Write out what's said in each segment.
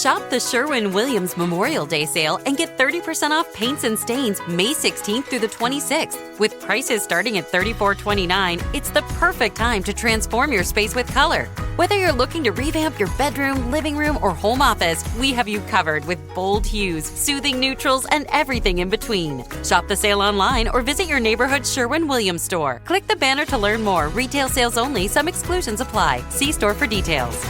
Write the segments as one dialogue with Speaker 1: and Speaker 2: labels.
Speaker 1: Shop the Sherwin-Williams Memorial Day sale and get 30% off paints and stains May 16th through the 26th. With prices starting at $34.29, it's the perfect time to transform your space with color. Whether you're looking to revamp your bedroom, living room, or home office, we have you covered with bold hues, soothing neutrals, and everything in between. Shop the sale online or visit your neighborhood Sherwin-Williams store. Click the banner to learn more. Retail sales only. Some exclusions apply. See store for details.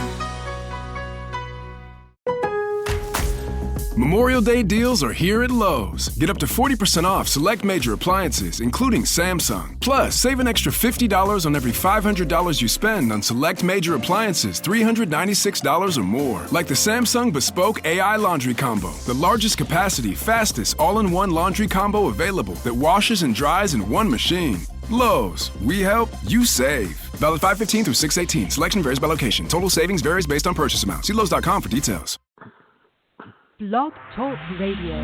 Speaker 2: Memorial Day deals are here at Lowe's. Get up to 40% off select major appliances, including Samsung. Plus, save an extra $50 on every $500 you spend on select major appliances $396 or more. Like the Samsung Bespoke AI Laundry Combo, the largest capacity, fastest, all-in-one laundry combo available that washes and dries in one machine. Lowe's, we help, you save. Valid 5/15 through 6/18. Selection varies by location. Total savings varies based on purchase amount. See Lowe's.com for details.
Speaker 3: Blog Talk Radio.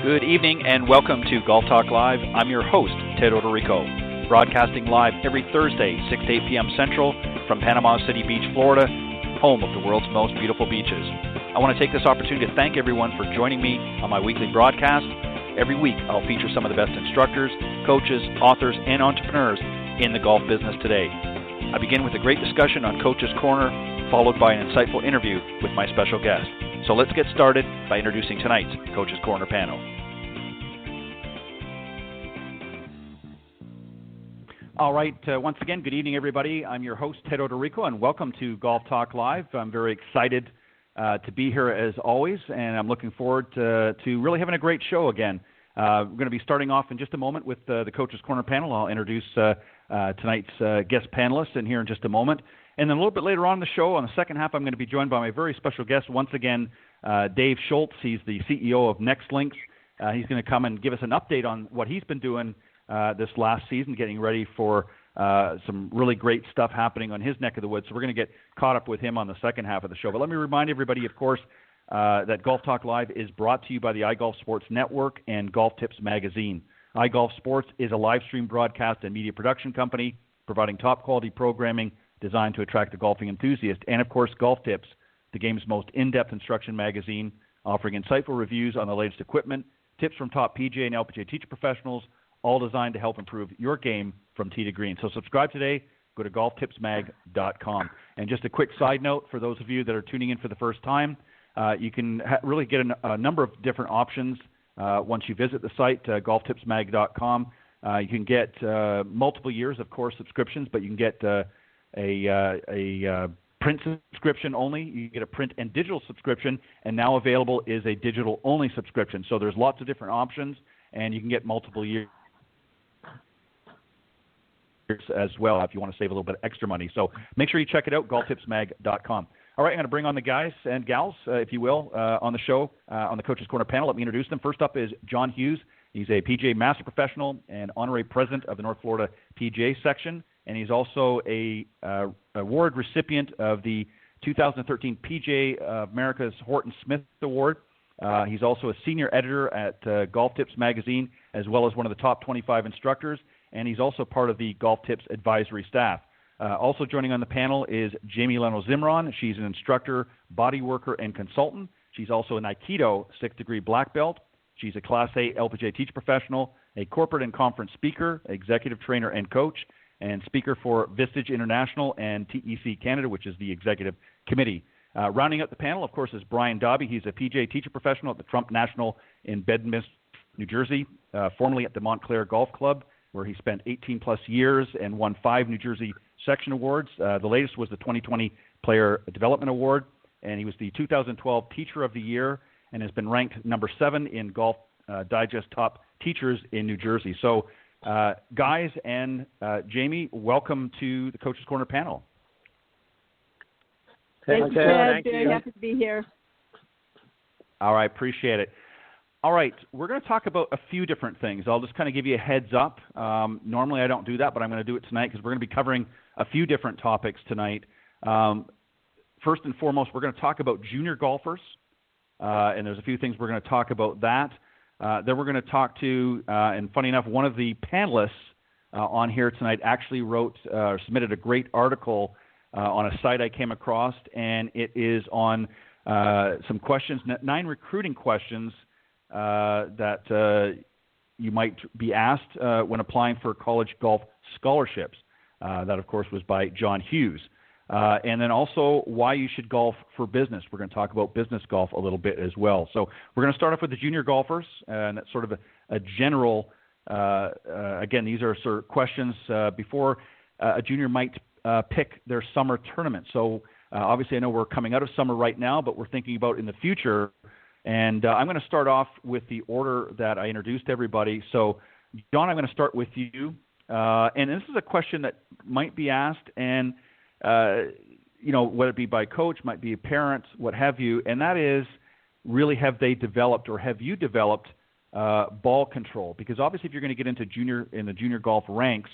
Speaker 4: Good evening and welcome to Golf Talk Live. I'm your host, Ted Odorico, broadcasting live every Thursday, 6 to 8 p.m. Central from Panama City Beach, Florida, home of the world's most beautiful beaches. I want to take this opportunity to thank everyone for joining me on my weekly broadcast. Every week, I'll feature some of the best instructors, coaches, authors, and entrepreneurs in the golf business today. I begin with a great discussion on Coach's Corner, followed by an insightful interview with my special guest. So let's get started by introducing tonight's Coach's Corner panel. All right, once again, good evening, everybody. I'm your host, Ted Odorico, and welcome to Golf Talk Live. I'm very excited to be here as always, and I'm looking forward to really having a great show again. We're going to be starting off in just a moment with the Coach's Corner panel. I'll introduce tonight's guest panelists in here in just a moment. And then a little bit later on in the show, on the second half, I'm going to be joined by my very special guest, once again, Dave Shultz. He's the CEO of Nextlinks. He's going to come and give us an update on what he's been doing this last season, getting ready for some really great stuff happening on his neck of the woods. So we're going to get caught up with him on the second half of the show. But let me remind everybody, of course, that Golf Talk Live is brought to you by the iGolf Sports Network and Golf Tips Magazine. iGolf Sports is a live stream broadcast and media production company providing top quality programming designed to attract the golfing enthusiast. And of course, Golf Tips, the game's most in-depth instruction magazine, offering insightful reviews on the latest equipment, tips from top PGA and LPGA teacher professionals, all designed to help improve your game from tee to green. So subscribe today. Go to golftipsmag.com. And just a quick side note for those of you that are tuning in for the first time, you can really get a number of different options once you visit the site, golftipsmag.com. You can get multiple years, of course, subscriptions, but you can get a print subscription only. You can get a print and digital subscription, and now available is a digital-only subscription. So there's lots of different options, and you can get multiple years as well if you want to save a little bit of extra money. So make sure you check it out, golftipsmag.com. All right, I'm going to bring on the guys and gals, if you will, on the show, on the Coach's Corner panel. Let me introduce them. First up is John Hughes. He's a PGA Master Professional and Honorary President of the North Florida PGA section, and he's also a award recipient of the 2013 PGA America's Horton Smith Award. He's also a senior editor at Golf Tips Magazine, as well as one of the top 25 instructors, and he's also part of the Golf Tips advisory staff. Also joining on the panel is Jamie Leno-Zimron. She's an instructor, body worker, and consultant. She's also an Aikido 6th degree black belt. She's a Class A LPGA teacher professional, a corporate and conference speaker, executive trainer and coach, and speaker for Vistage International and TEC Canada, which is the executive committee. Rounding out the panel, of course, is Brian Dobby. He's a PGA teacher professional at the Trump National in Bedminster, New Jersey, formerly at the Montclair Golf Club, where he spent 18-plus years and won 5 New Jersey section awards. The latest was the 2020 Player Development Award, and he was the 2012 Teacher of the Year and has been ranked number 7 in Golf Digest Top Teachers in New Jersey. So, guys and Jamie, welcome to the Coach's Corner panel.
Speaker 5: Thanks, Ted. Very happy to be here.
Speaker 4: All right, appreciate it. All right, we're going to talk about a few different things. I'll just kind of give you a heads up. Normally I don't do that, but I'm going to do it tonight because we're going to be covering a few different topics tonight. First and foremost, we're going to talk about junior golfers, and there's a few things we're going to talk about that. Then we're going to talk to, and funny enough, one of the panelists on here tonight actually submitted a great article on a site I came across, and it is on some questions, 9 recruiting questions that you might be asked when applying for college golf scholarships. That, of course, was by John Hughes. And then also why you should golf for business. We're going to talk about business golf a little bit as well. So we're going to start off with the junior golfers, and that's sort of a general, again, these are sort of questions before a junior might pick their summer tournament. So obviously I know we're coming out of summer right now, but we're thinking about in the future. And I'm going to start off with the order that I introduced everybody. So, John, I'm going to start with you. And this is a question that might be asked, and whether it be by coach, might be a parent, what have you, and that is really have they developed or have you developed ball control? Because obviously if you're going to get into the junior golf ranks,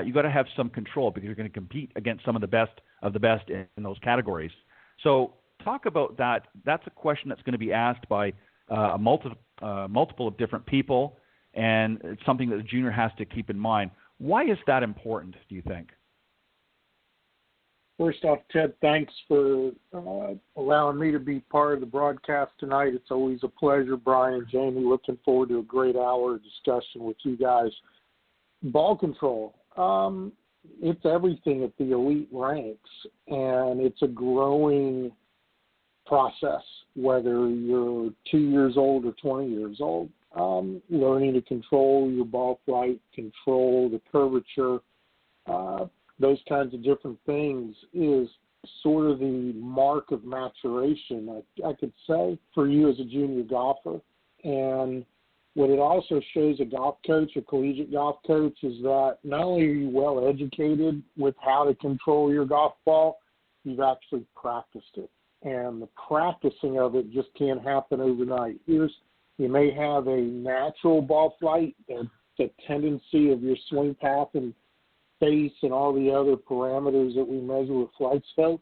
Speaker 4: you've got to have some control because you're going to compete against some of the best in those categories. So talk about that. That's a question that's going to be asked by multiple of different people, and it's something that the junior has to keep in mind. Why is that important, do you think?
Speaker 6: First off, Ted, thanks for allowing me to be part of the broadcast tonight. It's always a pleasure. Brian, Jamie, looking forward to a great hour of discussion with you guys. Ball control, it's everything at the elite ranks, and it's a growing process, whether you're 2 years old or 20 years old. Learning to control your ball flight, control the curvature, those kinds of different things is sort of the mark of maturation, I could say, for you as a junior golfer. And what it also shows a golf coach, a collegiate golf coach, is that not only are you well educated with how to control your golf ball, you've actually practiced it. And the practicing of it just can't happen overnight. You may have a natural ball flight, the tendency of your swing path and face and all the other parameters that we measure with flight scope.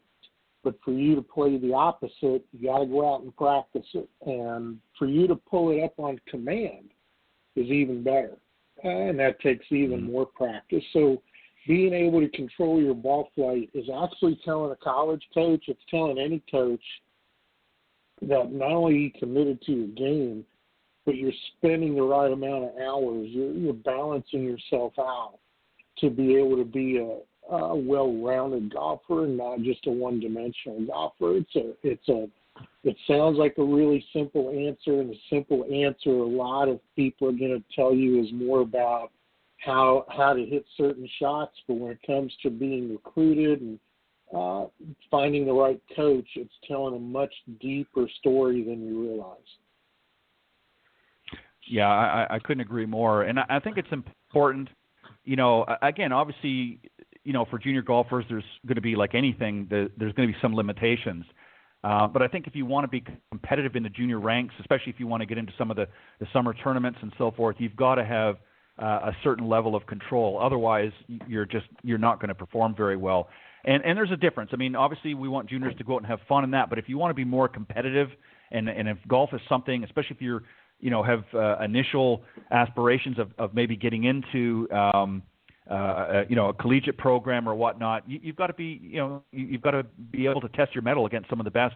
Speaker 6: But for you to play the opposite, you got to go out and practice it. And for you to pull it up on command is even better. And that takes even more practice. So being able to control your ball flight is actually telling a college coach, it's telling any coach that not only are you committed to your game, but you're spending the right amount of hours. You're balancing yourself out to be able to be a well-rounded golfer and not just a one-dimensional golfer. It sounds like a really simple answer, and a simple answer a lot of people are going to tell you is more about how to hit certain shots. But when it comes to being recruited and finding the right coach, it's telling a much deeper story than you realize.
Speaker 4: Yeah, I couldn't agree more. And I think it's important, again, obviously, for junior golfers, there's going to be, like anything, there's going to be some limitations. But I think if you want to be competitive in the junior ranks, especially if you want to get into some of the summer tournaments and so forth, you've got to have a certain level of control. Otherwise, you're not going to perform very well. And there's a difference. I mean, obviously, we want juniors to go out and have fun in that. But if you want to be more competitive, and if golf is something, especially if you're have initial aspirations of maybe getting into a collegiate program or whatnot, you've got to be you've got to be able to test your mettle against some of the best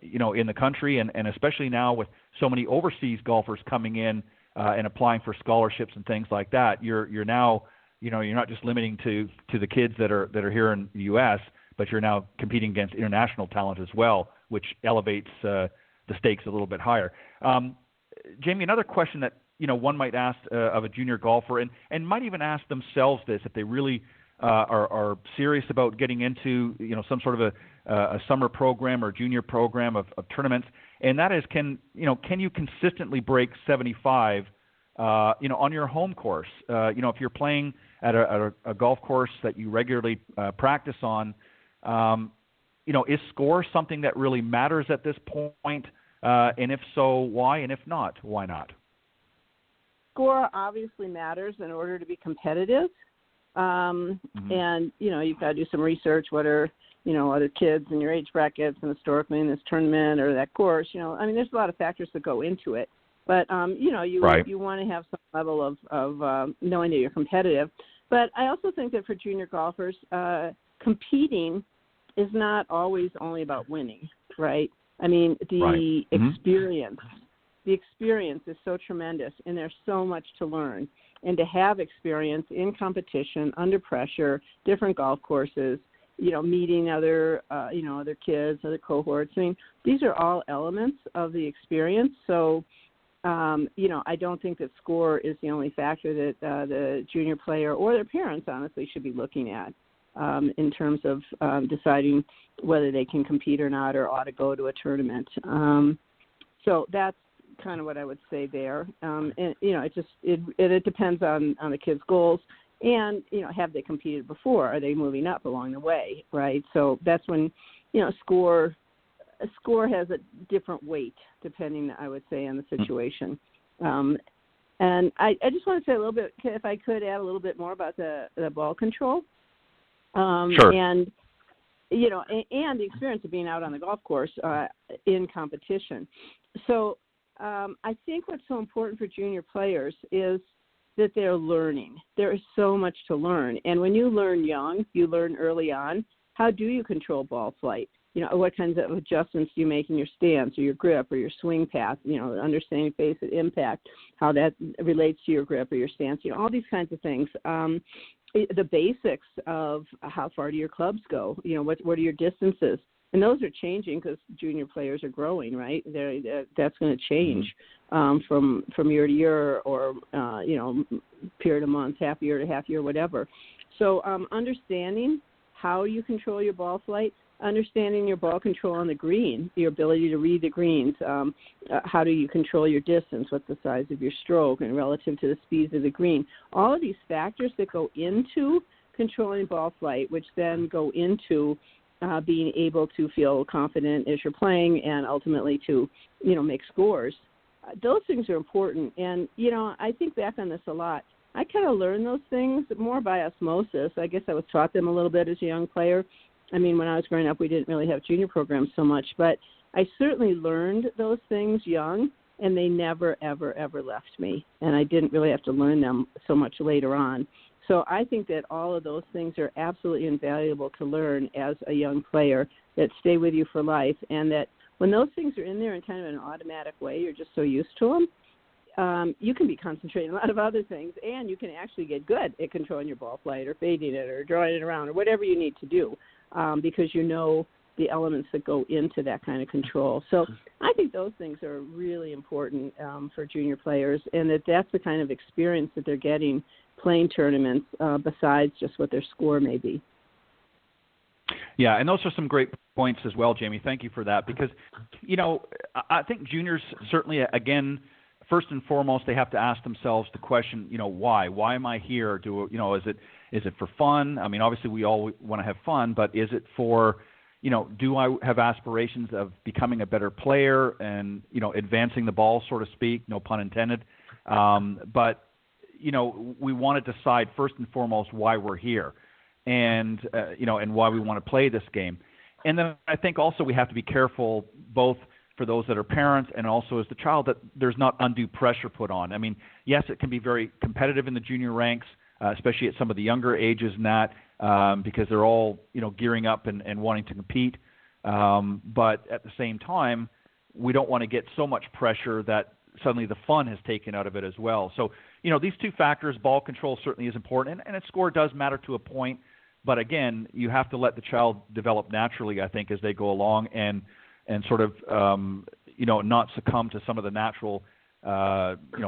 Speaker 4: in the country, and especially now with so many overseas golfers coming in and applying for scholarships and things like that. You're now you're not just limiting to the kids that are here in the U.S., but you're now competing against international talent as well, which elevates the stakes a little bit higher. Jamie, another question that one might ask of a junior golfer, and might even ask themselves this if they really are serious about getting into some sort of a summer program or junior program of tournaments, and that is can you consistently break 75 on your home course? If you're playing at a golf course that you regularly practice on, is score something that really matters at this point? And if so, why? And if not, why not?
Speaker 5: Score obviously matters in order to be competitive. And, you've got to do some research, what are, other kids in your age brackets and historically in this tournament or that course. There's a lot of factors that go into it. But you want to have some level of knowing that you're competitive. But I also think that for junior golfers, competing is not always only about winning, right? I mean, the experience is so tremendous, and there's so much to learn. And to have experience in competition, under pressure, different golf courses, meeting other kids, other cohorts. I mean, these are all elements of the experience. So, I don't think that score is the only factor that the junior player or their parents, honestly, should be looking at in terms of deciding whether they can compete or not or ought to go to a tournament. So that's kind of what I would say there. And it depends on the kids' goals. And, have they competed before? Are they moving up along the way, right? So that's when, a score has a different weight depending, I would say, on the situation. And I just want to say a little bit, if I could add a little bit more about the ball control.
Speaker 4: Sure.
Speaker 5: And, and the experience of being out on the golf course in competition. So I think what's so important for junior players is that they're learning. There is so much to learn. And when you learn young, you learn early on, how do you control ball flight? What kinds of adjustments do you make in your stance or your grip or your swing path, understanding face at impact, how that relates to your grip or your stance, all these kinds of things. The basics of how far do your clubs go, what are your distances? And those are changing because junior players are growing, right? That's going to change from year to year or, period of months, half year to half year, whatever. So understanding how you control your ball flight, understanding your ball control on the green, your ability to read the greens, how do you control your distance, what's the size of your stroke and relative to the speeds of the green. All of these factors that go into controlling ball flight, which then go into being able to feel confident as you're playing and ultimately to, make scores. Those things are important. And, I think back on this a lot. I kind of learned those things more by osmosis. I guess I was taught them a little bit as a young player. I mean, when I was growing up, we didn't really have junior programs so much, but I certainly learned those things young, and they never, ever, ever left me. And I didn't really have to learn them so much later on. So I think that all of those things are absolutely invaluable to learn as a young player that stay with you for life, and that when those things are in there in kind of an automatic way, you're just so used to them, you can be concentrating on a lot of other things, and you can actually get good at controlling your ball flight or fading it or drawing it around or whatever you need to do because the elements that go into that kind of control. So I think those things are really important for junior players, and that's the kind of experience that they're getting playing tournaments besides just what their score may be.
Speaker 4: Yeah, and those are some great points as well, Jamie. Thank you for that because, I think juniors certainly, again, first and foremost, they have to ask themselves the question, why? Why am I here? Is it for fun? I mean, obviously we all want to have fun, but is it for, do I have aspirations of becoming a better player and, advancing the ball, so to speak, no pun intended. But we want to decide first and foremost why we're here and why we want to play this game. And then I think also we have to be careful both for those that are parents and also as the child that there's not undue pressure put on. I mean, yes, it can be very competitive in the junior ranks, especially at some of the younger ages and that because they're all, gearing up and wanting to compete. But at the same time, we don't want to get so much pressure that suddenly the fun has taken out of it as well. So, these two factors, ball control certainly is important, and its score does matter to a point. But again, you have to let the child develop naturally, I think, as they go along and sort of, not succumb to some of the natural,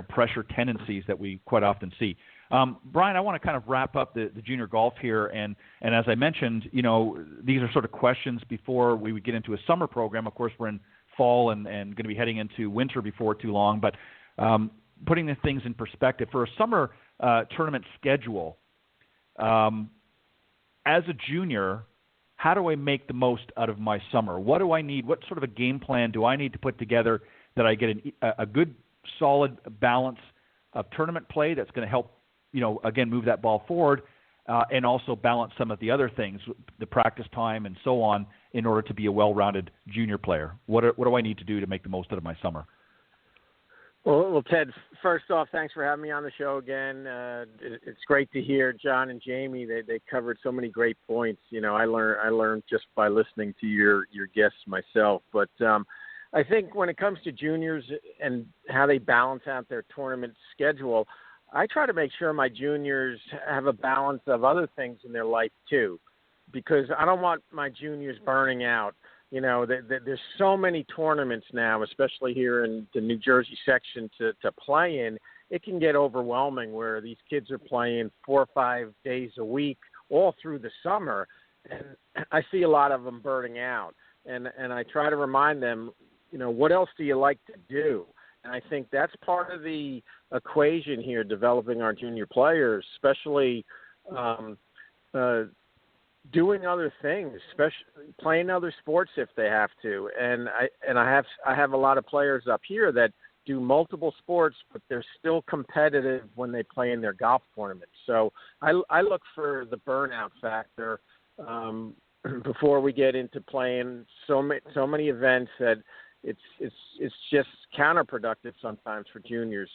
Speaker 4: pressure tendencies that we quite often see. Brian, I want to kind of wrap up the junior golf here. And as I mentioned, these are sort of questions before we would get into a summer program. Of course, we're in fall and going to be heading into winter before too long. But putting the things in perspective, for a summer tournament schedule, as a junior, how do I make the most out of my summer? What do I need? What sort of a game plan do I need to put together that I get a good, solid balance of tournament play that's going to help, again, move that ball forward and also balance some of the other things, the practice time and so on, in order to be a well-rounded junior player? What do I need to do to make the most out of my summer?
Speaker 7: Well, Ted, first off, thanks for having me on the show again. It's great to hear John and Jamie. They covered so many great points. I learned just by listening to your guests myself. But I think when it comes to juniors and how they balance out their tournament schedule, I try to make sure my juniors have a balance of other things in their life too, because I don't want my juniors burning out. There's so many tournaments now, especially here in the New Jersey section to play in. It can get overwhelming where these kids are playing 4 or 5 days a week all through the summer. And I see a lot of them burning out. And I try to remind them, what else do you like to do? And I think that's part of the equation here, developing our junior players, especially doing other things, especially playing other sports if they have to. And I have a lot of players up here that do multiple sports, but they're still competitive when they play in their golf tournaments. So I look for the burnout factor before we get into playing so many events that it's just counterproductive sometimes for juniors.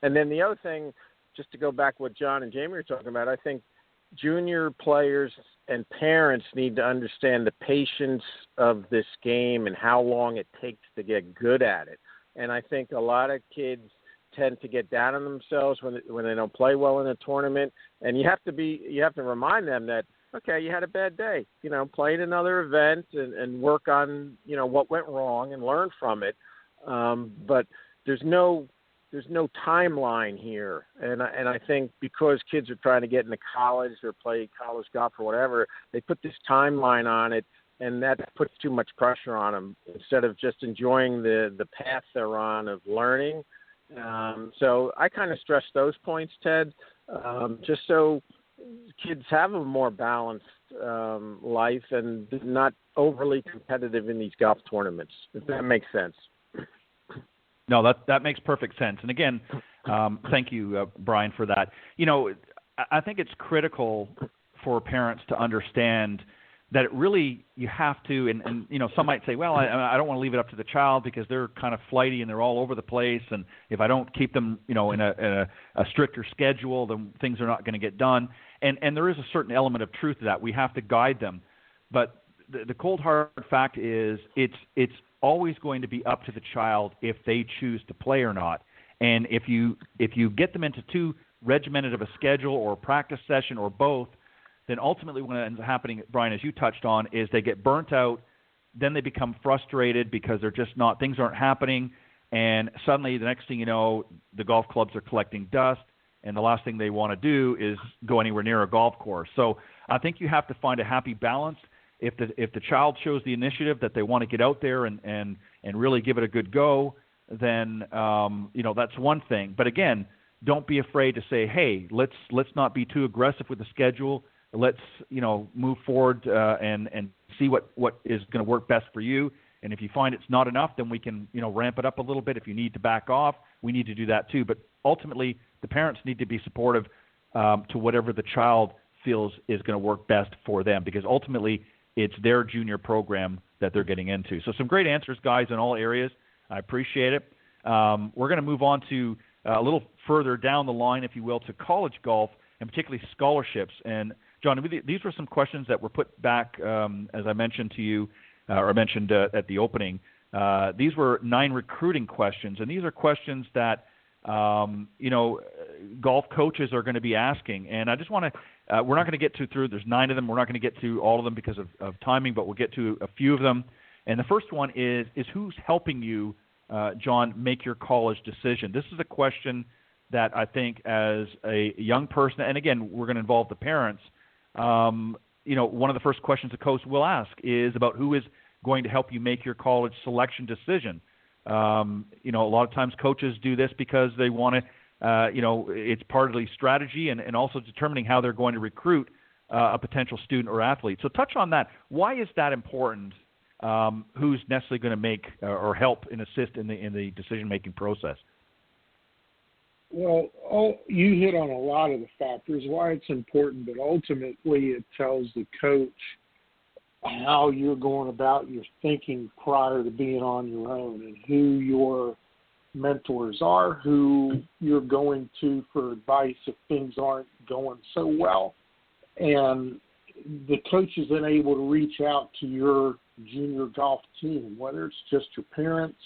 Speaker 7: And then the other thing, just to go back what John and Jamie were talking about, I think junior players and parents need to understand the patience of this game and how long it takes to get good at it. And I think a lot of kids tend to get down on themselves when they don't play well in a tournament. And you have to remind them that, okay, you had a bad day, play in another event and work on, what went wrong and learn from it. But there's no timeline here. And I think because kids are trying to get into college or play college golf or whatever, they put this timeline on it, and that puts too much pressure on them instead of just enjoying the path they're on of learning. So I kind of stress those points, Ted, just so kids have a more balanced life and not overly competitive in these golf tournaments, if that makes sense.
Speaker 4: No, that makes perfect sense. And again, thank you, Brian, for that. I think it's critical for parents to understand that it really, you have to, and some might say, well, I don't want to leave it up to the child because they're kind of flighty and they're all over the place, and if I don't keep them, in a stricter schedule, then things are not going to get done. And there is a certain element of truth to that. We have to guide them. But the cold hard fact is it's always going to be up to the child if they choose to play or not. And if you get them into too regimented of a schedule or a practice session or both, then ultimately what ends up happening, Brian, as you touched on, is they get burnt out. Then they become frustrated because they're just not, things aren't happening. And suddenly the next thing you know, the golf clubs are collecting dust, and the last thing they want to do is go anywhere near a golf course. So I think you have to find a happy balance. If the child shows the initiative that they want to get out there and really give it a good go, then that's one thing. But again, don't be afraid to say, hey, let's not be too aggressive with the schedule. Let's move forward and see what is going to work best for you. And if you find it's not enough, then we can ramp it up a little bit. If you need to back off, we need to do that too. But ultimately, the parents need to be supportive to whatever the child feels is going to work best for them, because ultimately it's their junior program that they're getting into. So some great answers, guys, in all areas. I appreciate it. We're going to move on to a little further down the line, if you will, to college golf and particularly scholarships. And John, these were some questions that were put back, as I mentioned to you, or I mentioned at the opening. These were 9 recruiting questions, and these are questions that golf coaches are going to be asking. And I just want to, we're not going to get through, there's 9 of them. We're not going to get to all of them because of timing, but we'll get to a few of them. And the first one is who's helping you, John, make your college decision? This is a question that I think as a young person, and again, we're going to involve the parents, one of the first questions a coach will ask is about who is going to help you make your college selection decision. A lot of times coaches do this because they want to, it's partly strategy and also determining how they're going to recruit a potential student or athlete. So touch on that. Why is that important? Who's necessarily going to make or help and assist in the decision-making process?
Speaker 6: Well, you hit on a lot of the factors, why it's important, but ultimately it tells the coach how you're going about your thinking prior to being on your own and who you're mentors are, who you're going to for advice if things aren't going so well. And the coach is then able to reach out to your junior golf team, whether it's just your parents,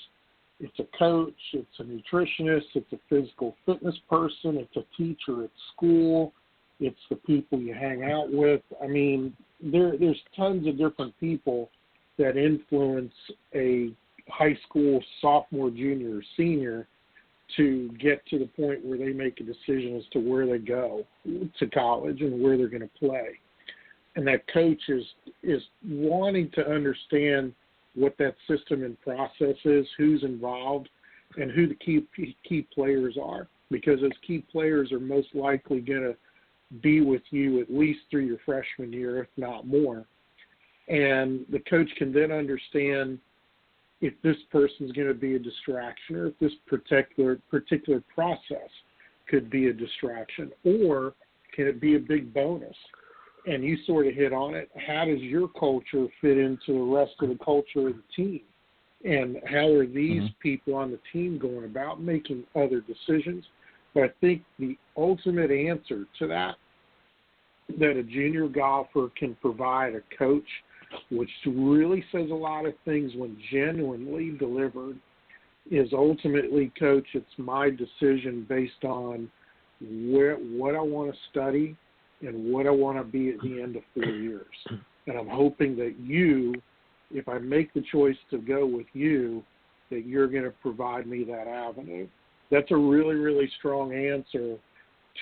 Speaker 6: it's a coach, it's a nutritionist, it's a physical fitness person, it's a teacher at school, it's the people you hang out with. I mean, there's tons of different people that influence a high school sophomore, junior, or senior to get to the point where they make a decision as to where they go to college and where they're going to play. And that coach is wanting to understand what that system and process is, who's involved, and who the key players are. Because those key players are most likely going to be with you at least through your freshman year, if not more. And the coach can then understand if this person's going to be a distraction, or if this particular process could be a distraction, or can it be a big bonus? And you sort of hit on it. How does your culture fit into the rest of the culture of the team? And how are these people on the team going about making other decisions? But I think the ultimate answer to that a junior golfer can provide a coach, which really says a lot of things when genuinely delivered, is ultimately, coach, it's my decision based on what I want to study and what I want to be at the end of 4 years. And I'm hoping that you, if I make the choice to go with you, that you're going to provide me that avenue. That's a really, really strong answer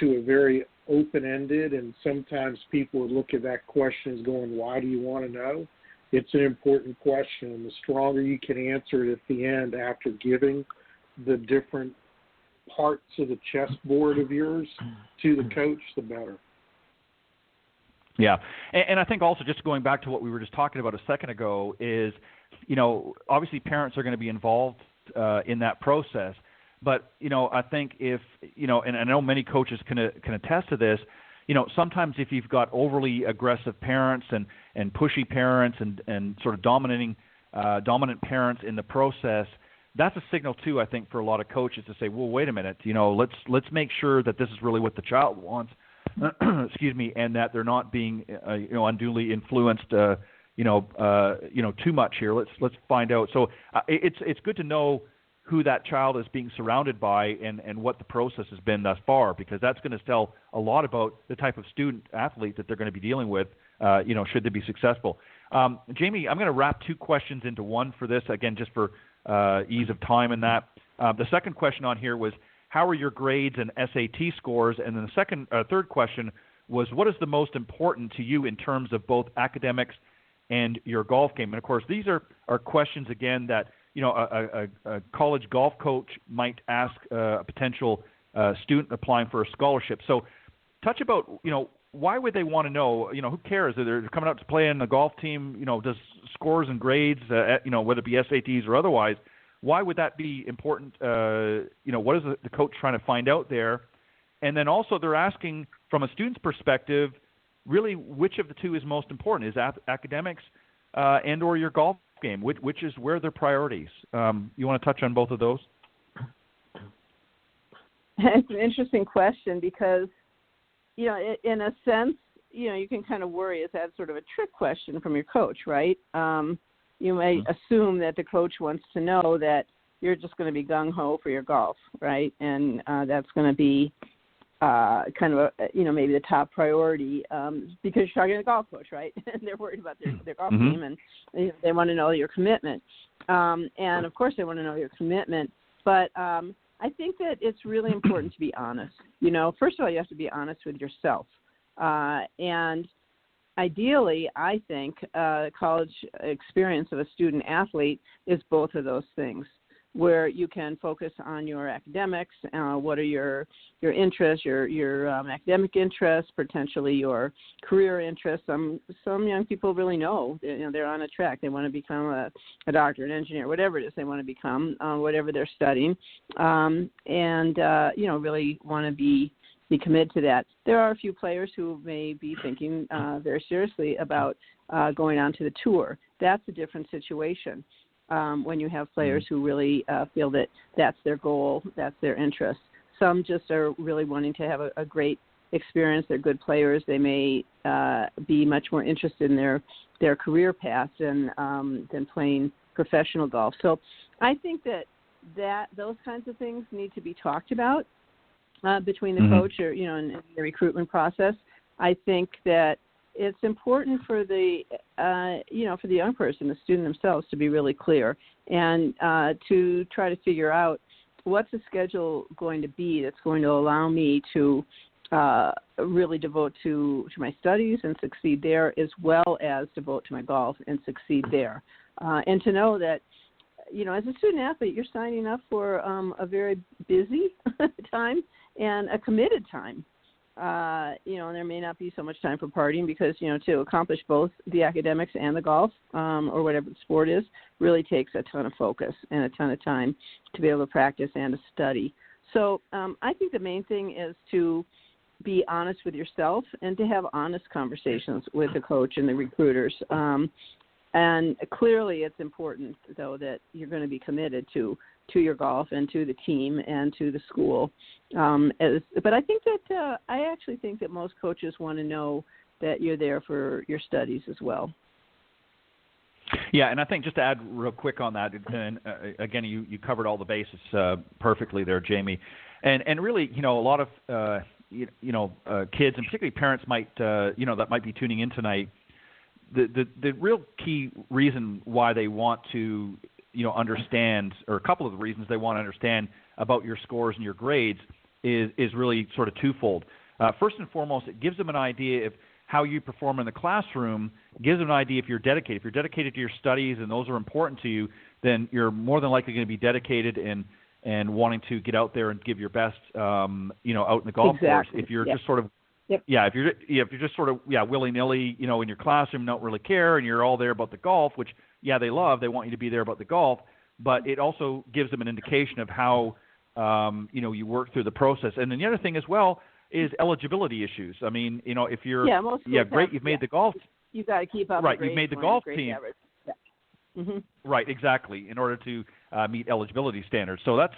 Speaker 6: to a very open-ended, and sometimes people would look at that question as going, why do you want to know? It's an important question, and the stronger you can answer it at the end after giving the different parts of the chessboard of yours to the coach, the better.
Speaker 4: Yeah, and I think also just going back to what we were just talking about a second ago is, obviously parents are going to be involved in that process. But, I think if, and I know many coaches can attest to this, sometimes if you've got overly aggressive parents and pushy parents and sort of dominant parents in the process, that's a signal too, I think, for a lot of coaches to say, well, wait a minute, let's make sure that this is really what the child wants, excuse me, and that they're not being, unduly influenced, too much here. Let's find out. So it's good to know who that child is being surrounded by and what the process has been thus far, because that's going to tell a lot about the type of student athlete that they're going to be dealing with, should they be successful. Jamie, I'm going to wrap two questions into one for this, again, just for ease of time in that. The second question on here was, how are your grades and SAT scores? And then the third question was, what is the most important to you in terms of both academics and your golf game? And, of course, these are questions, again, that a college golf coach might ask a potential student applying for a scholarship. So touch about, why would they want to know, who cares? They're coming out to play in the golf team, does scores and grades, whether it be SATs or otherwise, why would that be important? What is the coach trying to find out there? And then also they're asking from a student's perspective, really which of the two is most important? Is academics and or your golf game? Which is where their priorities? You want to touch on both of those?
Speaker 5: It's an interesting question because, in a sense, you can kind of worry, is that sort of a trick question from your coach, right? You may assume that the coach wants to know that you're just going to be gung-ho for your golf, right? And that's going to be kind of, maybe the top priority because you're talking to the golf coach, right? And they're worried about their golf team, and they want to know your commitment. And, of course, they want to know your commitment. But I think that it's really important to be honest. First of all, you have to be honest with yourself. And ideally, I think college experience of a student athlete is both of those things, where you can focus on your academics, what are your interests, your academic interests, potentially your career interests. Some young people really know, they're on a track. They want to become a doctor, an engineer, whatever it is they want to become, whatever they're studying, and really want to be committed to that. There are a few players who may be thinking very seriously about going on to the tour. That's a different situation. when you have players who really feel that that's their goal, that's their interest. Some just are really wanting to have a great experience. They're good players. They may be much more interested in their career path than playing professional golf. So I think that those kinds of things need to be talked about between the coach or, in the recruitment process. I think that it's important for the, for the young person, the student themselves, to be really clear and to try to figure out what's the schedule going to be that's going to allow me to really devote to my studies and succeed there, as well as devote to my golf and succeed there. And to know that, as a student athlete, you're signing up for a very busy time and a committed time. And there may not be so much time for partying because, to accomplish both the academics and the golf or whatever the sport is really takes a ton of focus and a ton of time to be able to practice and to study. So I think the main thing is to be honest with yourself and to have honest conversations with the coach and the recruiters. And clearly it's important, though, that you're going to be committed to your golf and to the team and to the school. But I think that I actually think that most coaches want to know that you're there for your studies as well.
Speaker 4: Yeah, and I think just to add real quick on that, and again, you covered all the bases perfectly there, Jamie. And really, a lot of kids and particularly parents might that might be tuning in tonight. The real key reason why they want to understand, or a couple of the reasons they want to understand about your scores and your grades is really sort of twofold. First and foremost, it gives them an idea of how you perform in the classroom, gives them an idea if you're dedicated. If you're dedicated to your studies and those are important to you, then you're more than likely going to be dedicated and wanting to get out there and give your best, out in the golf course. If you're just sort of if you're just sort of willy-nilly, in your classroom, don't really care, and you're all there about the golf, which they love. They want you to be there about the golf, but it also gives them an indication of how you work through the process. And then the other thing as well is eligibility issues. I mean, if you're great, you've made the golf.
Speaker 5: You got to keep up.
Speaker 4: Right, you've made the golf team.
Speaker 5: Mm-hmm.
Speaker 4: Right, exactly. In order to meet eligibility standards, so that's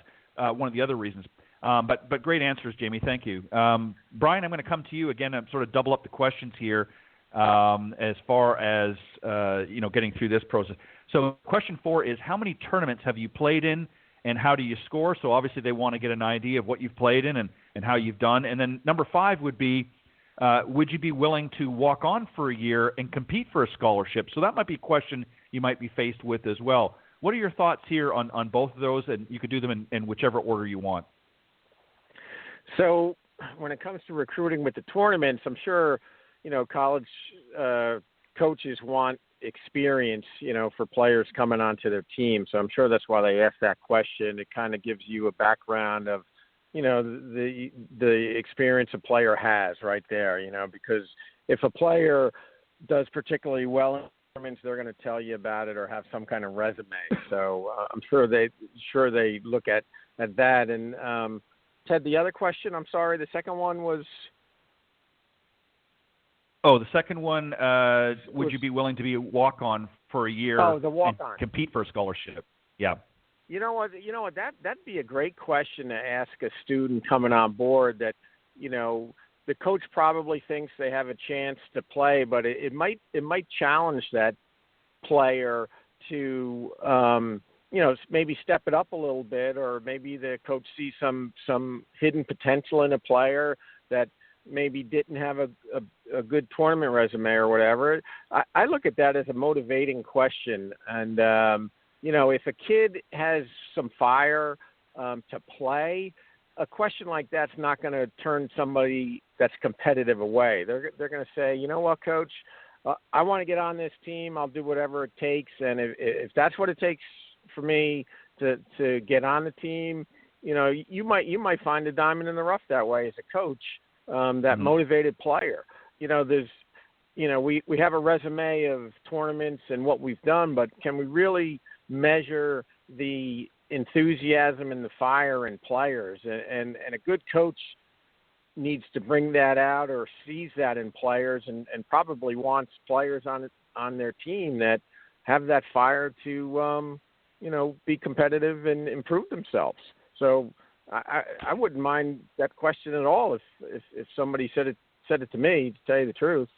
Speaker 4: one of the other reasons. But great answers, Jamie. Thank you. Brian, I'm going to come to you again and sort of double up the questions here as far as, getting through this process. So question 4 is, how many tournaments have you played in and how do you score? So obviously they want to get an idea of what you've played in and how you've done. And then number 5 would be, would you be willing to walk on for a year and compete for a scholarship? So that might be a question you might be faced with as well. What are your thoughts here on both of those? And you could do them in whichever order you want.
Speaker 7: So when it comes to recruiting with the tournaments, I'm sure, college coaches want experience, for players coming onto their team. So I'm sure that's why they ask that question. It kind of gives you a background of, the experience a player has right there, because if a player does particularly well in tournaments, they're going to tell you about it or have some kind of resume. So I'm sure they look at that. And Ted, the other question, I'm sorry, the second one was?
Speaker 4: Oh, the second one, would you be willing to be a walk-on for a year
Speaker 7: the walk-on.
Speaker 4: and compete for a scholarship? Yeah.
Speaker 7: You know what, that'd be a great question to ask a student coming on board that, the coach probably thinks they have a chance to play, but it might challenge that player to maybe step it up a little bit, or maybe the coach sees some hidden potential in a player that maybe didn't have a good tournament resume or whatever. I look at that as a motivating question. And, if a kid has some fire to play, a question like that's not going to turn somebody that's competitive away. They're going to say, you know what, coach, I want to get on this team. I'll do whatever it takes. And if that's what it takes for me to get on the team, you might find a diamond in the rough that way as a coach, that motivated player. We have a resume of tournaments and what we've done, but can we really measure the enthusiasm and the fire in players? And a good coach needs to bring that out or sees that in players and probably wants players on their team that have that fire to be competitive and improve themselves. So I wouldn't mind that question at all if somebody said it to me, to tell you the truth.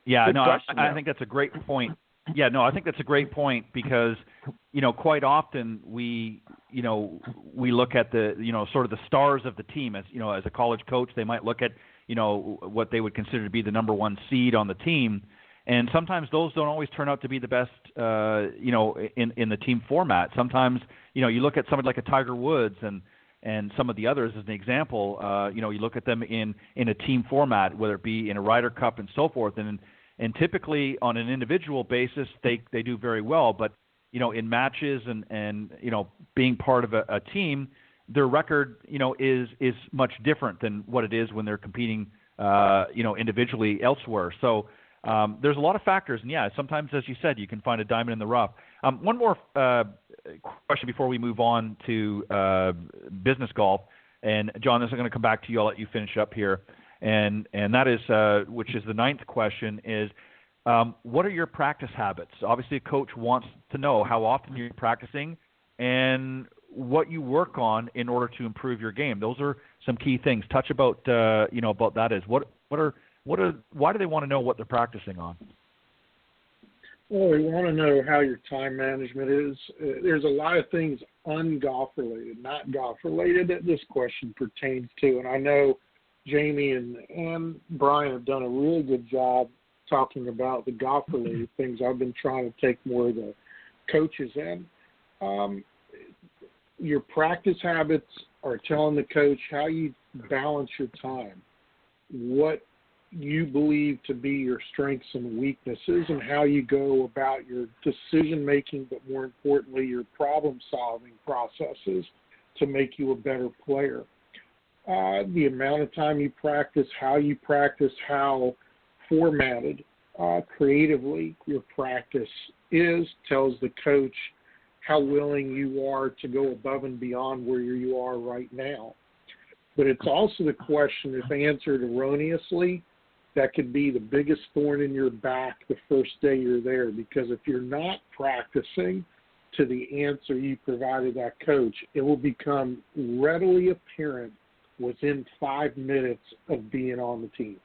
Speaker 4: Yeah,
Speaker 7: Good
Speaker 4: no,
Speaker 7: question,
Speaker 4: I think that's a great point. Yeah, no, I think that's a great point because, quite often we look at the, sort of the stars of the team as a college coach, they might look at, what they would consider to be the number one seed on the team. And sometimes those don't always turn out to be the best, in the team format. Sometimes, you look at somebody like a Tiger Woods and some of the others as an example, you look at them in a team format, whether it be in a Ryder Cup and so forth. And typically on an individual basis, they do very well. But, in matches and being part of a team, their record, is much different than what it is when they're competing, individually elsewhere. So there's a lot of factors. And, yeah, sometimes, as you said, you can find a diamond in the rough. One more question before we move on to business golf. And, John, this is going to come back to you. I'll let you finish up here. And that is, which is the ninth question, is what are your practice habits? Obviously, a coach wants to know how often you're practicing and what you work on in order to improve your game. Those are some key things. Touch about about that is why do they want to know what they're practicing on?
Speaker 6: Well, we want to know how your time management is. There's a lot of things un-golf related, not golf related, that this question pertains to. And I know Jamie and Brian have done a really good job talking about the golf related things. I've been trying to take more of the coaches in. Your practice habits are telling the coach how you balance your time, what you believe to be your strengths and weaknesses, and how you go about your decision making, but more importantly, your problem solving processes to make you a better player. The amount of time you practice, how formatted creatively your practice is, tells the coach how willing you are to go above and beyond where you are right now. But it's also the question, if answered erroneously, that could be the biggest thorn in your back the first day you're there, because if you're not practicing to the answer you provided that coach, it will become readily apparent within 5 minutes of being on the team.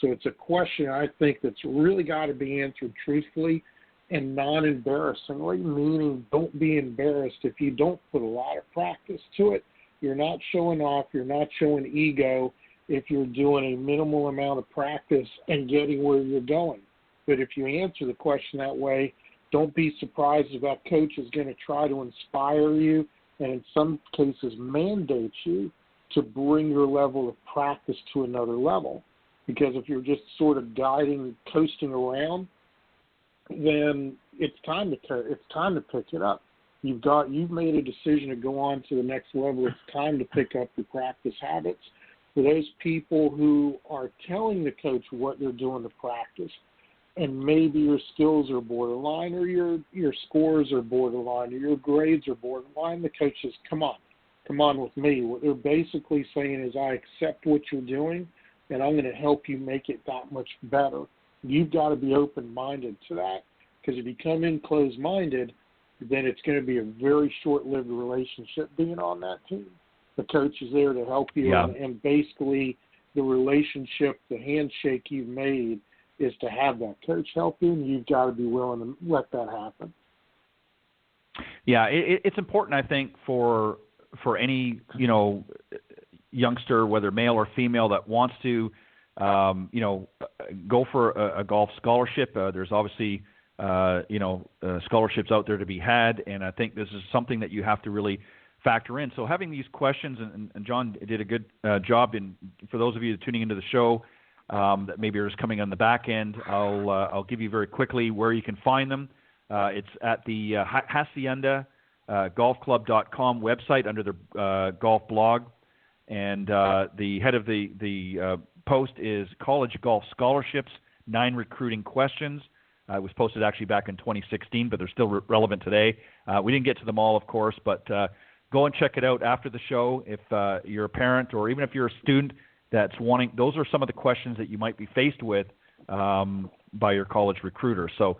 Speaker 6: So it's a question, I think, that's really got to be answered truthfully and non-embarrassingly, meaning don't be embarrassed if you don't put a lot of practice to it. You're not showing off. You're not showing ego if you're doing a minimal amount of practice and getting where you're going. But if you answer the question that way, don't be surprised if that coach is going to try to inspire you and in some cases mandate you to bring your level of practice to another level. Because if you're just sort of guiding, coasting around, then it's time to pick it up. You've made a decision to go on to the next level. It's time to pick up your practice habits. For those people who are telling the coach what they're doing to practice, and maybe your skills are borderline, or your scores are borderline, or your grades are borderline, the coach says, come on with me. What they're basically saying is, I accept what you're doing, and I'm going to help you make it that much better. You've got to be open-minded to that, because if you come in closed-minded, then it's going to be a very short-lived relationship being on that team. The coach is there to help you, and basically the relationship, the handshake you've made is to have that coach help you, and you've got to be willing to let that happen.
Speaker 4: Yeah, it's important, I think, for any, youngster, whether male or female, that wants to, go for a golf scholarship. There's obviously, scholarships out there to be had, and I think this is something that you have to really factor in. So having these questions, and John did a good job for those of you tuning into the show that maybe are just coming on the back end, I'll give you very quickly where you can find them. It's at the Hacienda golfclub.com website under the golf blog, and the head of the post is College Golf Scholarships, 9 recruiting questions. It was posted actually back in 2016, but they're still relevant today. We didn't get to them all, of course, but go and check it out after the show if you're a parent, or even if you're a student that's wanting. Those are some of the questions that you might be faced with by your college recruiter. So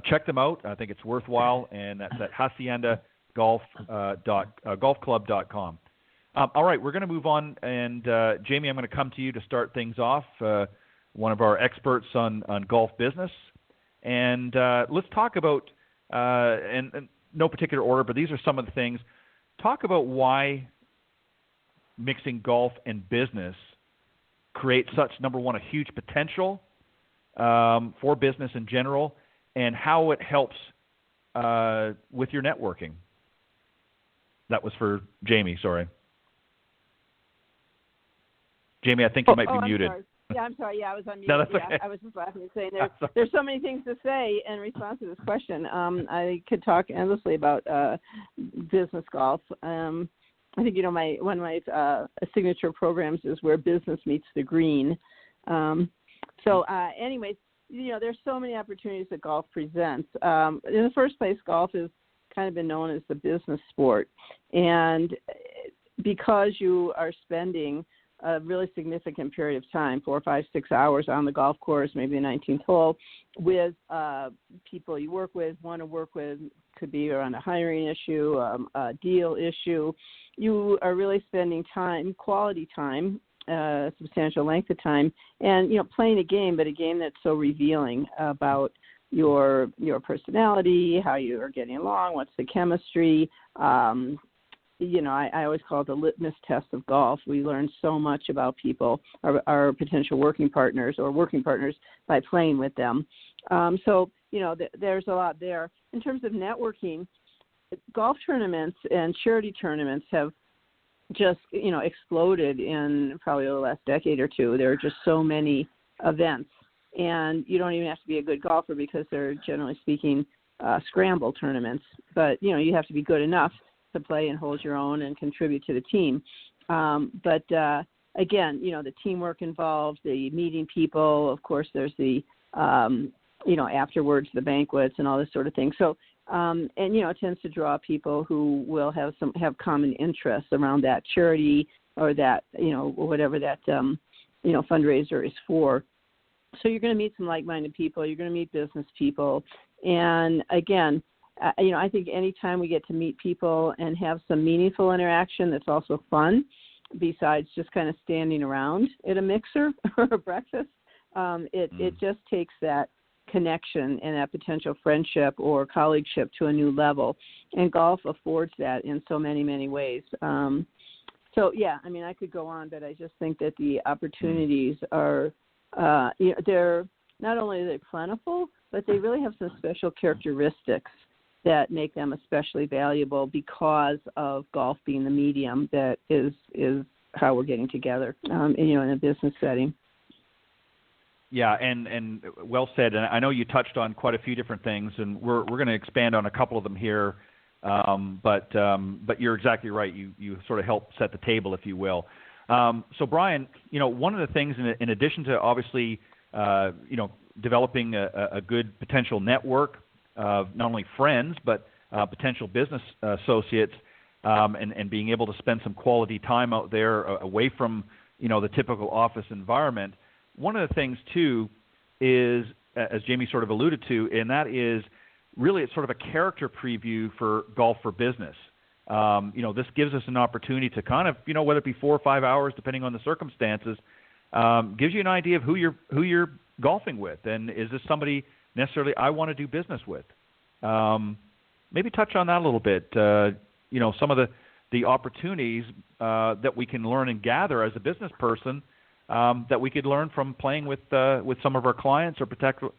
Speaker 4: check them out. I think it's worthwhile, and that's at haciendagolfclub.com. All right, we're going to move on, and Jamie, I'm going to come to you to start things off, one of our experts on golf business. And let's talk about, and no particular order, but these are some of the things. Talk about why mixing golf and business creates such, number one, a huge potential for business in general, and how it helps with your networking. That was for Jamie, sorry. Jamie, I think you might be muted.
Speaker 5: Sorry. Yeah, I'm sorry. Yeah, I was on mute.
Speaker 4: No, that's okay.
Speaker 5: I was just laughing and saying there's so many things to say in response to this question. I could talk endlessly about business golf. I think, one of my signature programs is Where Business Meets the Green. Anyways, there's so many opportunities that golf presents. In the first place, golf has kind of been known as the business sport. And because you are spending a really significant period of time, 4, 5, 6 hours on the golf course, maybe the 19th hole, with people you want to work with, could be on a hiring issue, a deal issue. You are really spending time, quality time, substantial length of time, and playing a game, but a game that's so revealing about your personality, how you are getting along, what's the chemistry. I always call it the litmus test of golf. We learn so much about people, our potential working partners by playing with them. There's a lot there. In terms of networking, golf tournaments and charity tournaments have just, exploded in probably the last decade or two. There are just so many events, and you don't even have to be a good golfer because they're, generally speaking, scramble tournaments. But, you have to be good enough to play and hold your own and contribute to the team. Again, the teamwork involved, the meeting people, of course, there's the, afterwards, the banquets and all this sort of thing. So, it tends to draw people who will have common interests around that charity or that, whatever that, fundraiser is for. So you're going to meet some like-minded people. You're going to meet business people. And again, I think anytime we get to meet people and have some meaningful interaction that's also fun, besides just kind of standing around at a mixer or a breakfast, it just takes that connection and that potential friendship or colleagueship to a new level. And golf affords that in so many, many ways. I could go on, but I just think that the opportunities are, they're not only are they plentiful, but they really have some special characteristics that make them especially valuable because of golf being the medium that is how we're getting together, in a business setting.
Speaker 4: Yeah, and well said. And I know you touched on quite a few different things, and we're going to expand on a couple of them here. But you're exactly right. You sort of help set the table, if you will. So Brian, one of the things in addition to obviously, developing a good potential network of not only friends but potential business associates, and being able to spend some quality time out there away from the typical office environment. One of the things too is, as Jamie sort of alluded to, and that is really it's sort of a character preview for golf for business. This gives us an opportunity to kind of, whether it be 4 or 5 hours, depending on the circumstances, gives you an idea of who you're golfing with, and is this somebody necessarily I want to do business with? Maybe touch on that a little bit. Some of the opportunities that we can learn and gather as a business person that we could learn from playing with some of our clients or potential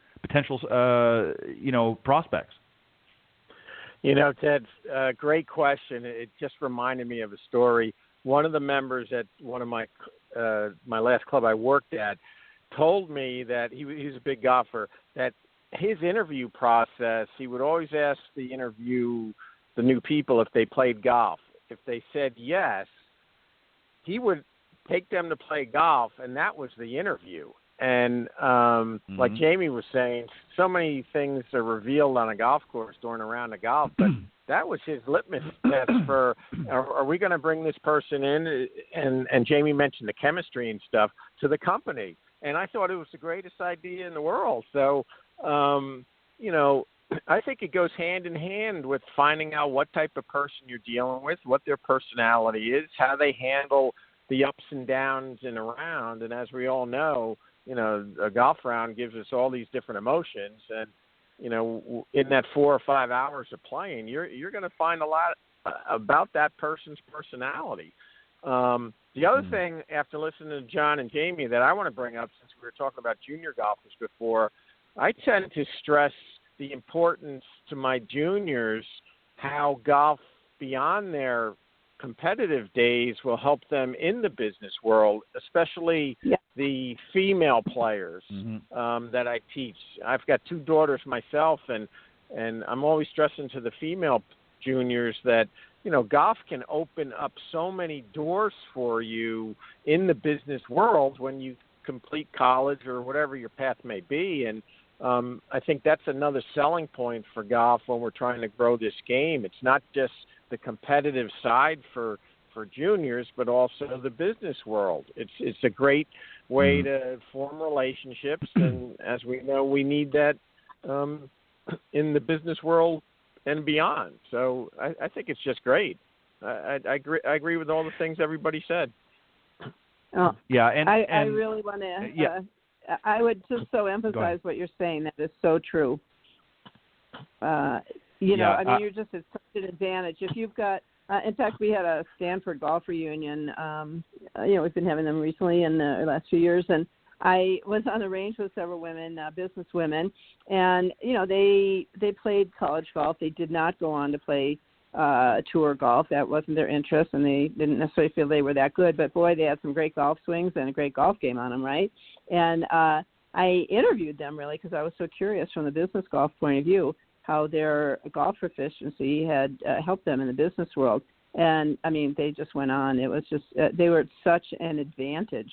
Speaker 4: prospects.
Speaker 7: Ted, great question. It just reminded me of a story. One of the members at one of my last club I worked at told me that he's a big golfer, that his interview process, he would always ask the new people if they played golf. If they said yes, he would take them to play golf, and that was the interview. And like Jamie was saying, so many things are revealed on a golf course during a round of golf, but that was his litmus test for, are we going to bring this person in? And Jamie mentioned the chemistry and stuff to the company. And I thought it was the greatest idea in the world. So, I think it goes hand in hand with finding out what type of person you're dealing with, what their personality is, how they handle the ups and downs in a round. And as we all know, a golf round gives us all these different emotions. And, in that 4 or 5 hours of playing, you're going to find a lot about that person's personality. The other thing, after listening to John and Jamie, that I want to bring up, since we were talking about junior golfers before, I tend to stress the importance to my juniors how golf beyond their competitive days will help them in the business world, especially the female players that I teach. I've got 2 daughters myself, and I'm always stressing to the female juniors that, golf can open up so many doors for you in the business world when you complete college or whatever your path may be. And I think that's another selling point for golf when we're trying to grow this game. It's not just the competitive side for juniors, but also the business world. It's a great way to form relationships, and as we know, we need that in the business world and beyond. So I think it's just great. I agree with all the things everybody said.
Speaker 5: Oh,
Speaker 4: yeah,
Speaker 5: I really want to. I would just so emphasize what you're saying. That is so true. You're just at such an advantage if you've got. In fact, we had a Stanford golf reunion. We've been having them recently in the last few years, and I was on the range with several women, business women, and they played college golf. They did not go on to play tour golf. That wasn't their interest, and they didn't necessarily feel they were that good. But boy, they had some great golf swings and a great golf game on them, right? And I interviewed them really because I was so curious from the business golf point of view how their golf proficiency had helped them in the business world. And I mean, they just went on. It was just they were at such an advantage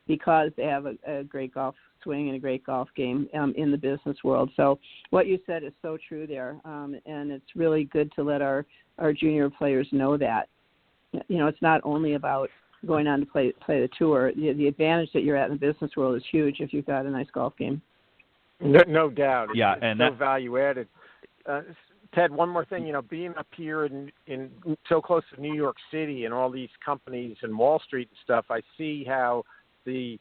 Speaker 5: because they have a great golf swing and a great golf game in the business world. So what you said is so true there, and it's really good to let our junior players know that. It's not only about going on to play the tour. The advantage that you're at in the business world is huge if you've got a nice golf game.
Speaker 7: No doubt.
Speaker 4: And
Speaker 7: so value added. Ted, one more thing, being up here in so close to New York City and all these companies and Wall Street and stuff, I see how the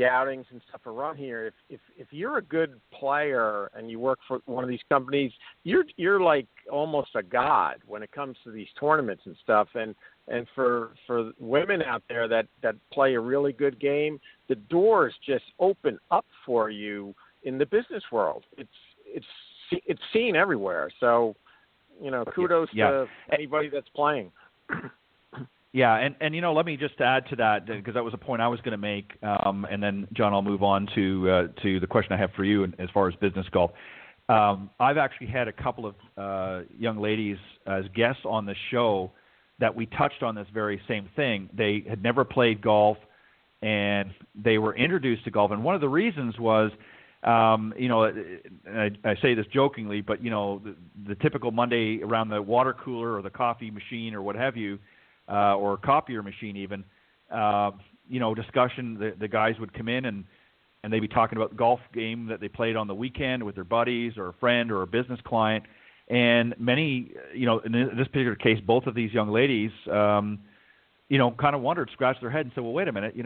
Speaker 7: outings and stuff are run here. If you're a good player and you work for one of these companies, you're like almost a god when it comes to these tournaments and stuff. And for women out there that play a really good game, the doors just open up for you in the business world. It's seen everywhere. So, kudos to anybody that's playing.
Speaker 4: Yeah, and let me just add to that, because that was a point I was going to make, and then, John, I'll move on to the question I have for you as far as business golf. I've actually had a couple of young ladies as guests on the show that we touched on this very same thing. They had never played golf, and they were introduced to golf. And one of the reasons was, I say this jokingly, but, the typical Monday around the water cooler or the coffee machine or what have you, or copier machine even, discussion, the guys would come in and they'd be talking about the golf game that they played on the weekend with their buddies or a friend or a business client. And many, in this particular case, both of these young ladies, kind of wondered, scratched their head and said, well, wait a minute,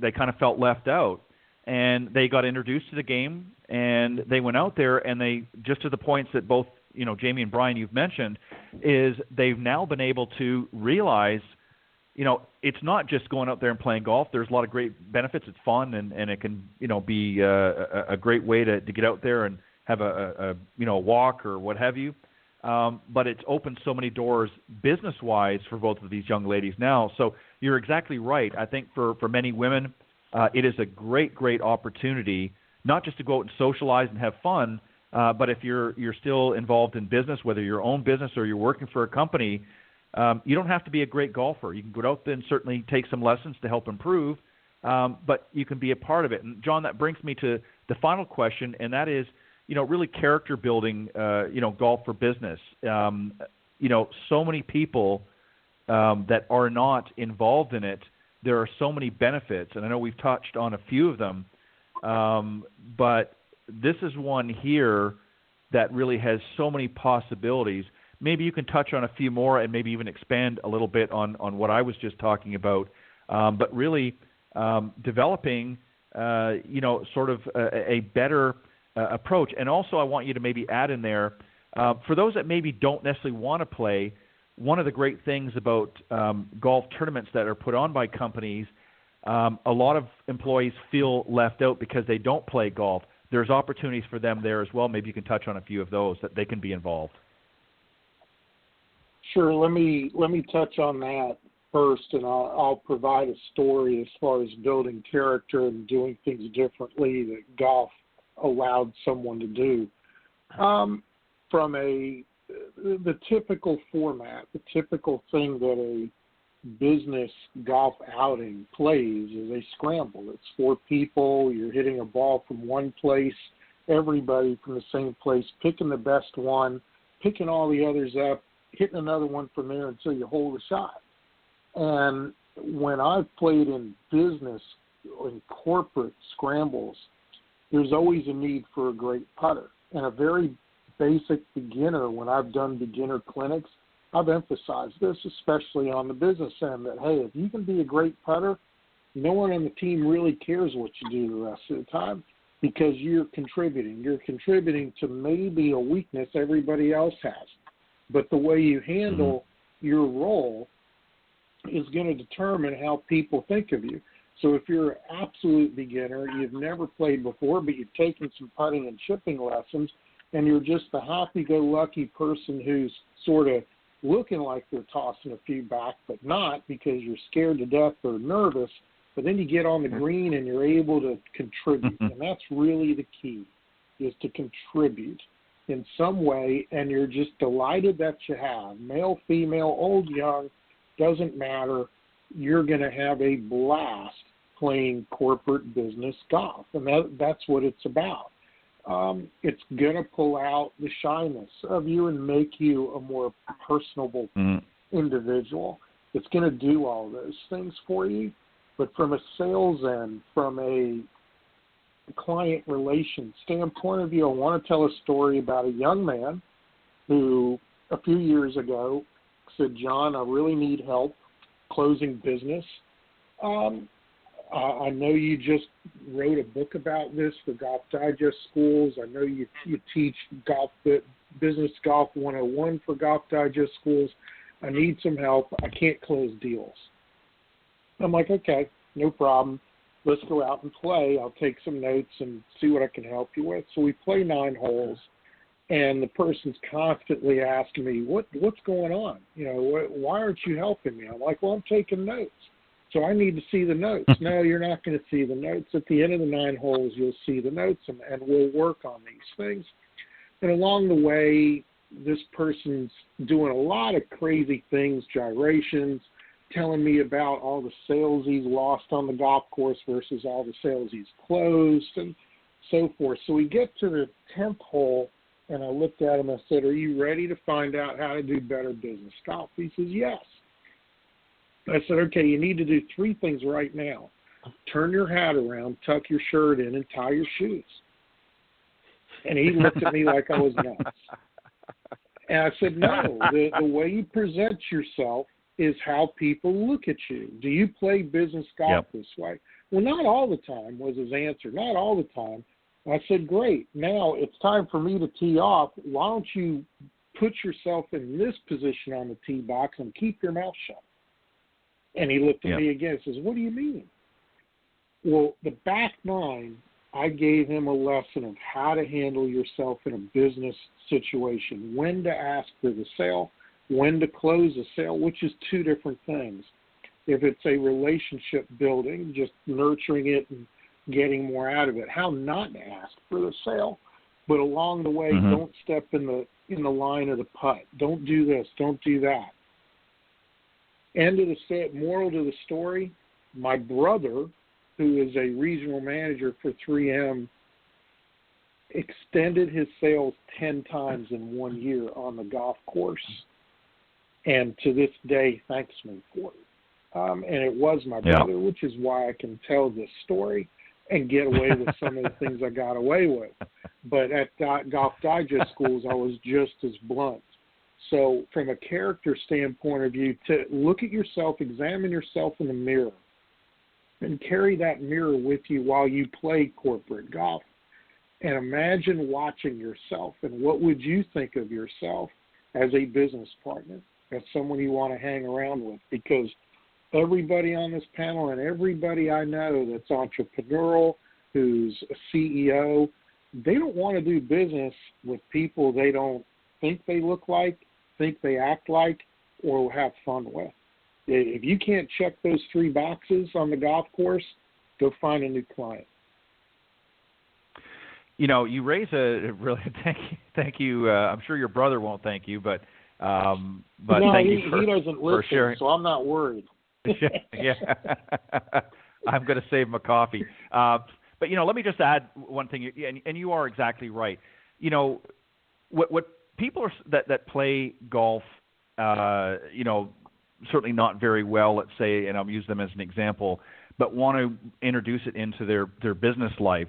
Speaker 4: they kind of felt left out. And they got introduced to the game, and they went out there, and they, just to the points that both, Jamie and Brian, you've mentioned, is they've now been able to realize, it's not just going out there and playing golf. There's a lot of great benefits. It's fun, and it can, be a great way to get out there and have a walk or what have you. But it's opened so many doors business-wise for both of these young ladies now. So you're exactly right. I think for many women, it is a great opportunity, not just to go out and socialize and have fun, but if you're still involved in business, whether your own business or you're working for a company, you don't have to be a great golfer. You can go out there and certainly take some lessons to help improve, but you can be a part of it. And, John, that brings me to the final question, and that is, really character building, golf for business. So many people that are not involved in it, there are so many benefits, and I know we've touched on a few of them, but this is one here that really has so many possibilities. Maybe you can touch on a few more and maybe even expand a little bit on what I was just talking about, but really developing, sort of a better approach. And also I want you to maybe add in there, for those that maybe don't necessarily want to play, one of the great things about golf tournaments that are put on by companies, a lot of employees feel left out because they don't play golf. There's opportunities for them there as well. Maybe you can touch on a few of those that they can be involved.
Speaker 6: Sure. Let me touch on that first, and I'll provide a story as far as building character and doing things differently that golf allowed someone to do. From the typical format, the typical thing that a business golf outing plays is a scramble. It's 4 people. You're hitting a ball from one place, everybody from the same place, picking the best one, picking all the others up, hitting another one from there until you hold a shot. And when I've played in business, in corporate scrambles, there's always a need for a great putter. And a very basic beginner, when I've done beginner clinics, I've emphasized this, especially on the business end, that, hey, if you can be a great putter, no one on the team really cares what you do the rest of the time because you're contributing. You're contributing to maybe a weakness everybody else has. But the way you handle your role is going to determine how people think of you. So if you're an absolute beginner, you've never played before, but you've taken some putting and chipping lessons, and you're just the happy-go-lucky person who's sort of looking like they're tossing a few back, but not because you're scared to death or nervous, but then you get on the green and you're able to contribute. And that's really the key, is to contribute in some way, and you're just delighted that you have. Male, female, old, young, doesn't matter. You're going to have a blast playing corporate business golf, and that's what it's about. It's going to pull out the shyness of you and make you a more personable individual. It's going to do all those things for you. But from a sales end, from a client relation standpoint of view, I want to tell a story about a young man who a few years ago said, John, I really need help closing business. I know you just wrote a book about this for Golf Digest schools. I know you teach Business Golf 101 for Golf Digest schools. I need some help. I can't close deals. I'm like, okay, no problem. Let's go out and play. I'll take some notes and see what I can help you with. So we play 9 holes, and the person's constantly asking me, what's going on? Why aren't you helping me? I'm like, well, I'm taking notes. So I need to see the notes. No, you're not going to see the notes. At the end of the 9 holes, you'll see the notes, and we'll work on these things. And along the way, this person's doing a lot of crazy things, gyrations, telling me about all the sales he's lost on the golf course versus all the sales he's closed and so forth. So we get to the 10th hole, and I looked at him and I said, are you ready to find out how to do better business golf? He says, yes. I said, okay, you need to do 3 things right now. Turn your hat around, tuck your shirt in, and tie your shoes. And he looked at me like I was nuts. And I said, no, the way you present yourself is how people look at you. Do you play business golf this way? Well, not all the time was his answer. Not all the time. I said, great. Now it's time for me to tee off. Why don't you put yourself in this position on the tee box and keep your mouth shut? And he looked at me again and says, what do you mean? Well, the back 9, I gave him a lesson of how to handle yourself in a business situation, when to ask for the sale, when to close a sale, which is 2 different things. If it's a relationship building, just nurturing it and getting more out of it, how not to ask for the sale, but along the way, don't step in the line of the putt. Don't do this. Don't do that. Moral to the story, my brother, who is a regional manager for 3M, extended his sales 10 times in 1 year on the golf course, and to this day thanks me for it. And it was my brother, which is why I can tell this story and get away with some of the things I got away with. But at Golf Digest schools, I was just as blunt. So from a character standpoint of view, to look at yourself, examine yourself in the mirror, and carry that mirror with you while you play corporate golf. And imagine watching yourself, and what would you think of yourself as a business partner, as someone you want to hang around with? Because everybody on this panel and everybody I know that's entrepreneurial, who's a CEO, they don't want to do business with people they don't think they look like, think they act like, or have fun with. If you can't check those 3 boxes on the golf course, go find a new client.
Speaker 4: You know, you raise a really thank you. I'm sure your brother won't thank you, but
Speaker 6: no,
Speaker 4: thank
Speaker 6: he
Speaker 4: you for,
Speaker 6: he doesn't listen,
Speaker 4: sharing.
Speaker 6: So I'm not worried.
Speaker 4: Yeah, I'm going to save my coffee. But you know, let me just add one thing, and you are exactly right. You know, what people are that play golf, you know, certainly not very well, let's say, and I'll use them as an example, but want to introduce it into their business life.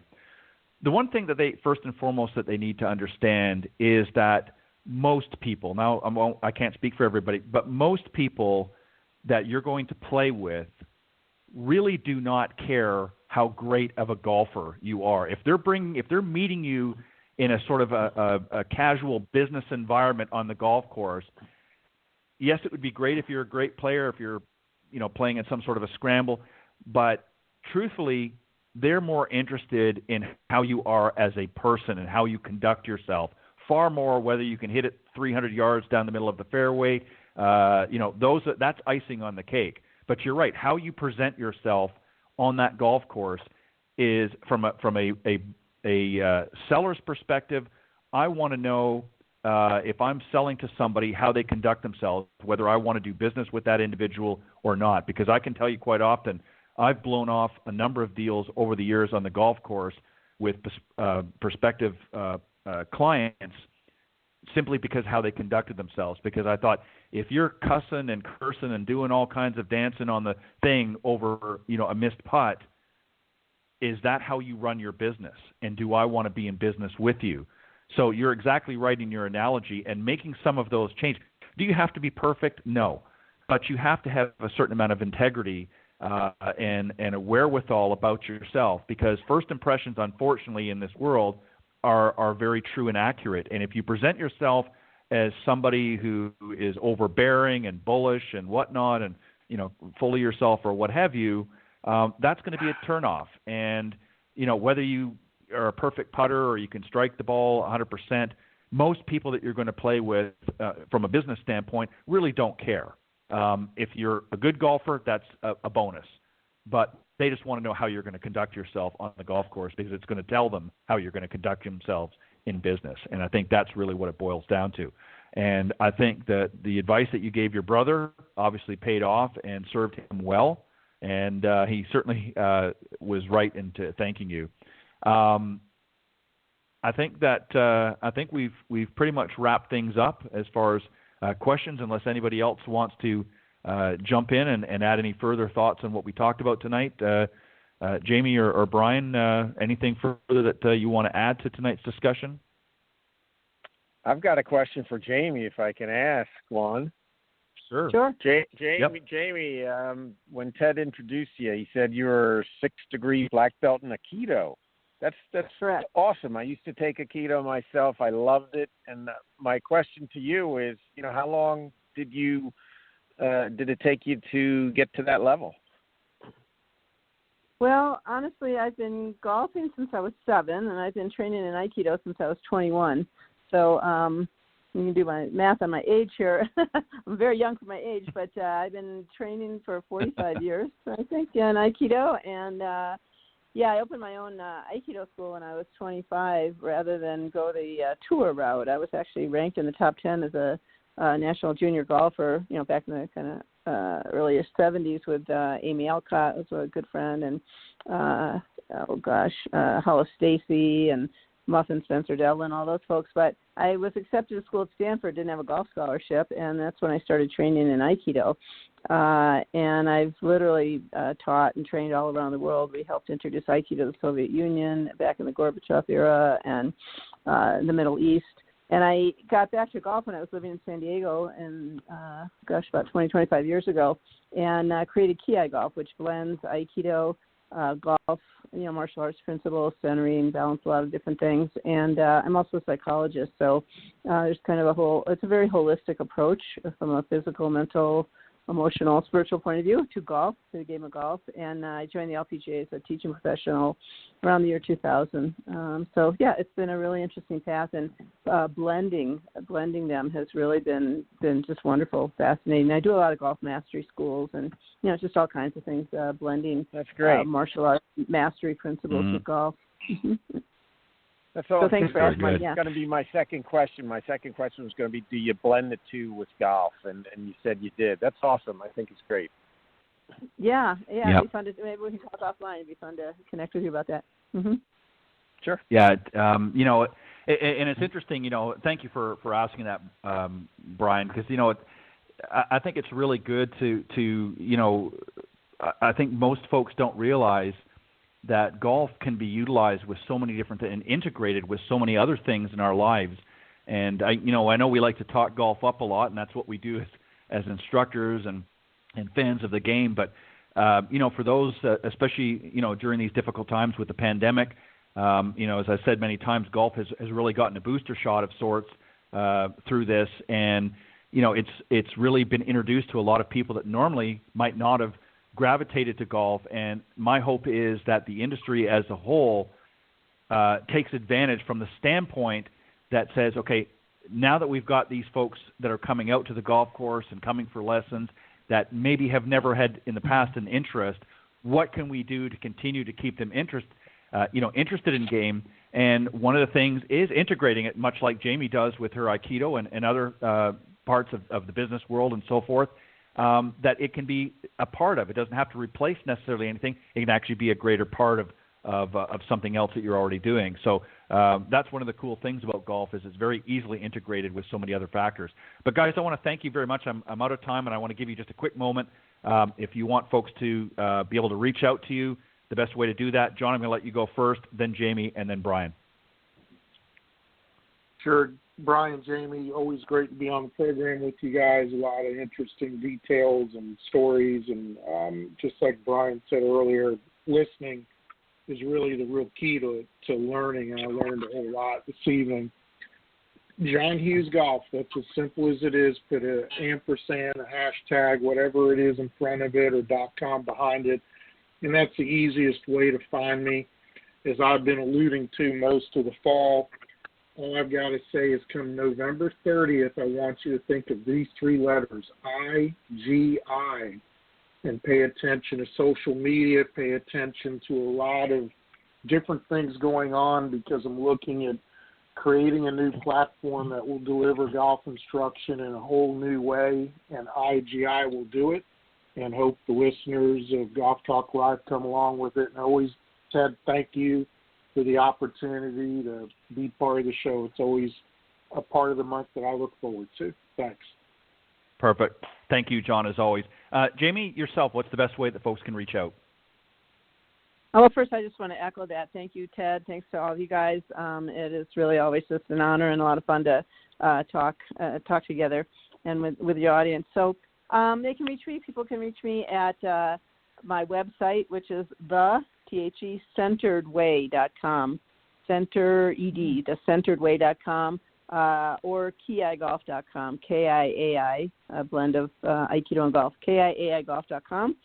Speaker 4: The one thing that they, first and foremost, that they need to understand is that most people, now I can't speak for everybody, but most people that you're going to play with really do not care how great of a golfer you are. If they're meeting you in a sort of a casual business environment on the golf course, yes, it would be great if you're a great player, if you're, you know, playing in some sort of a scramble, but truthfully, they're more interested in how you are as a person and how you conduct yourself, far more whether you can hit it 300 yards down the middle of the fairway. You know, that's icing on the cake. But you're right. How you present yourself on that golf course is from a seller's perspective. I want to know if I'm selling to somebody how they conduct themselves, whether I want to do business with that individual or not. Because I can tell you quite often, I've blown off a number of deals over the years on the golf course with prospective clients simply because how they conducted themselves. Because I thought, if you're cussing and cursing and doing all kinds of dancing on the thing over, you know, a missed putt, is that how you run your business? And do I want to be in business with you? So you're exactly right in your analogy and making some of those changes. Do you have to be perfect? No. But you have to have a certain amount of integrity and a wherewithal about yourself, because first impressions, unfortunately, in this world are very true and accurate. And if you present yourself as somebody who is overbearing and bullish and whatnot, and, you know, full of yourself or what have you, that's going to be a turnoff. And, you know, whether you are a perfect putter or you can strike the ball 100%, most people that you're going to play with from a business standpoint really don't care. If you're a good golfer, that's a bonus. But they just want to know how you're going to conduct yourself on the golf course, because it's going to tell them how you're going to conduct themselves in business. And I think that's really what it boils down to. And I think that the advice that you gave your brother obviously paid off and served him well. And he certainly was right in thanking you. I think we've pretty much wrapped things up as far as questions, unless anybody else wants to jump in and add any further thoughts on what we talked about tonight. Jamie or Brian, anything further that you want to add to tonight's discussion?
Speaker 7: I've got a question for Jamie, if I can ask one.
Speaker 4: Sure.
Speaker 7: Jamie, when Ted introduced you, he said you were 6-degree black belt in Aikido. That's
Speaker 5: correct.
Speaker 7: Awesome. I used to take Aikido myself. I loved it. And my question to you is, you know, how long did it take you to get to that level?
Speaker 5: Well, honestly, I've been golfing since I was 7, and I've been training in Aikido since I was 21. So you can do my math on my age here. I'm very young for my age, but I've been training for 45 years, I think, in Aikido. And, I opened my own Aikido school when I was 25 rather than go the tour route. I was actually ranked in the top 10 as a national junior golfer, you know, back in the kind of earlier 70s with Amy Alcott was a good friend, and Hollis Stacy, and Muffin, Spencer Devlin, all those folks. But I was accepted to school at Stanford, didn't have a golf scholarship, and that's when I started training in Aikido. And I've literally taught and trained all around the world. We helped introduce Aikido to the Soviet Union back in the Gorbachev era and the Middle East. And I got back to golf when I was living in San Diego about 20, 25 years ago, and created Ki Golf, which blends Aikido, golf, martial arts principles, centering, balance, a lot of different things. And I'm also a psychologist, so there's kind of it's a very holistic approach from a physical, mental, emotional, spiritual point of view to golf, to the game of golf. And I joined the LPGA as a teaching professional around the year 2000. It's been a really interesting path, and blending them has really been just wonderful, fascinating. I do a lot of golf mastery schools and, just all kinds of things, blending
Speaker 7: That's great.
Speaker 5: martial arts mastery principles with golf.
Speaker 7: That's all.
Speaker 5: So thanks for asking.
Speaker 7: That's going to be my second question. My second question was going to be, do you blend the two with golf? And you said you did. That's awesome. I think it's great.
Speaker 5: Yeah. It'd be fun to, maybe we can talk offline. It'd be fun to connect with you about that. Mm-hmm.
Speaker 4: Sure. Yeah. And it's interesting. Thank you for asking that, Brian, because I think it's really good to I think most folks don't realize that golf can be utilized with so many different and integrated with so many other things in our lives. And I know we like to talk golf up a lot, and that's what we do as instructors and fans of the game. But for those, especially during these difficult times with the pandemic, as I said many times, golf has really gotten a booster shot of sorts through this, and it's really been introduced to a lot of people that normally might not have gravitated to golf. And my hope is that the industry as a whole takes advantage from the standpoint that says, okay, now that we've got these folks that are coming out to the golf course and coming for lessons that maybe have never had in the past an interest, what can we do to continue to keep them interested in game? And one of the things is integrating it, much like Jamie does with her Aikido and other parts of the business world and so forth, that it can be a part of. It doesn't have to replace necessarily anything. It can actually be a greater part of something else that you're already doing. So that's one of the cool things about golf is it's very easily integrated with so many other factors. But guys, I want to thank you very much. I'm out of time, and I want to give you just a quick moment. If you want folks to be able to reach out to you, the best way to do that, John, I'm going to let you go first, then Jamie, and then Brian.
Speaker 6: Sure. Brian, Jamie, always great to be on the program with you guys. A lot of interesting details and stories. And just like Brian said earlier, listening is really the real key to learning. And I learned a whole lot this evening. John Hughes Golf, that's as simple as it is. Put an ampersand, a hashtag, whatever it is in front of it, or .com behind it. And that's the easiest way to find me. As I've been alluding to most of the fall, all I've got to say is come November 30th, I want you to think of these three letters, IGI, and pay attention to social media, pay attention to a lot of different things going on, because I'm looking at creating a new platform that will deliver golf instruction in a whole new way, and IGI will do it, and hope the listeners of Golf Talk Live come along with it. And always, Ted, thank you for the opportunity to be part of the show. It's always a part of the month that I look forward to. Thanks.
Speaker 4: Perfect. Thank you, John, as always. Jamie, yourself, what's the best way that folks can reach out?
Speaker 5: Well, first, I just want to echo that. Thank you, Ted. Thanks to all of you guys. It is really always just an honor and a lot of fun to talk together and with your audience. So they can reach me. People can reach me at my website, which is centeredway.com, thecenteredway.com, or kiaigolf.com, Kiai, a blend of Aikido and golf, kiaigolf.com.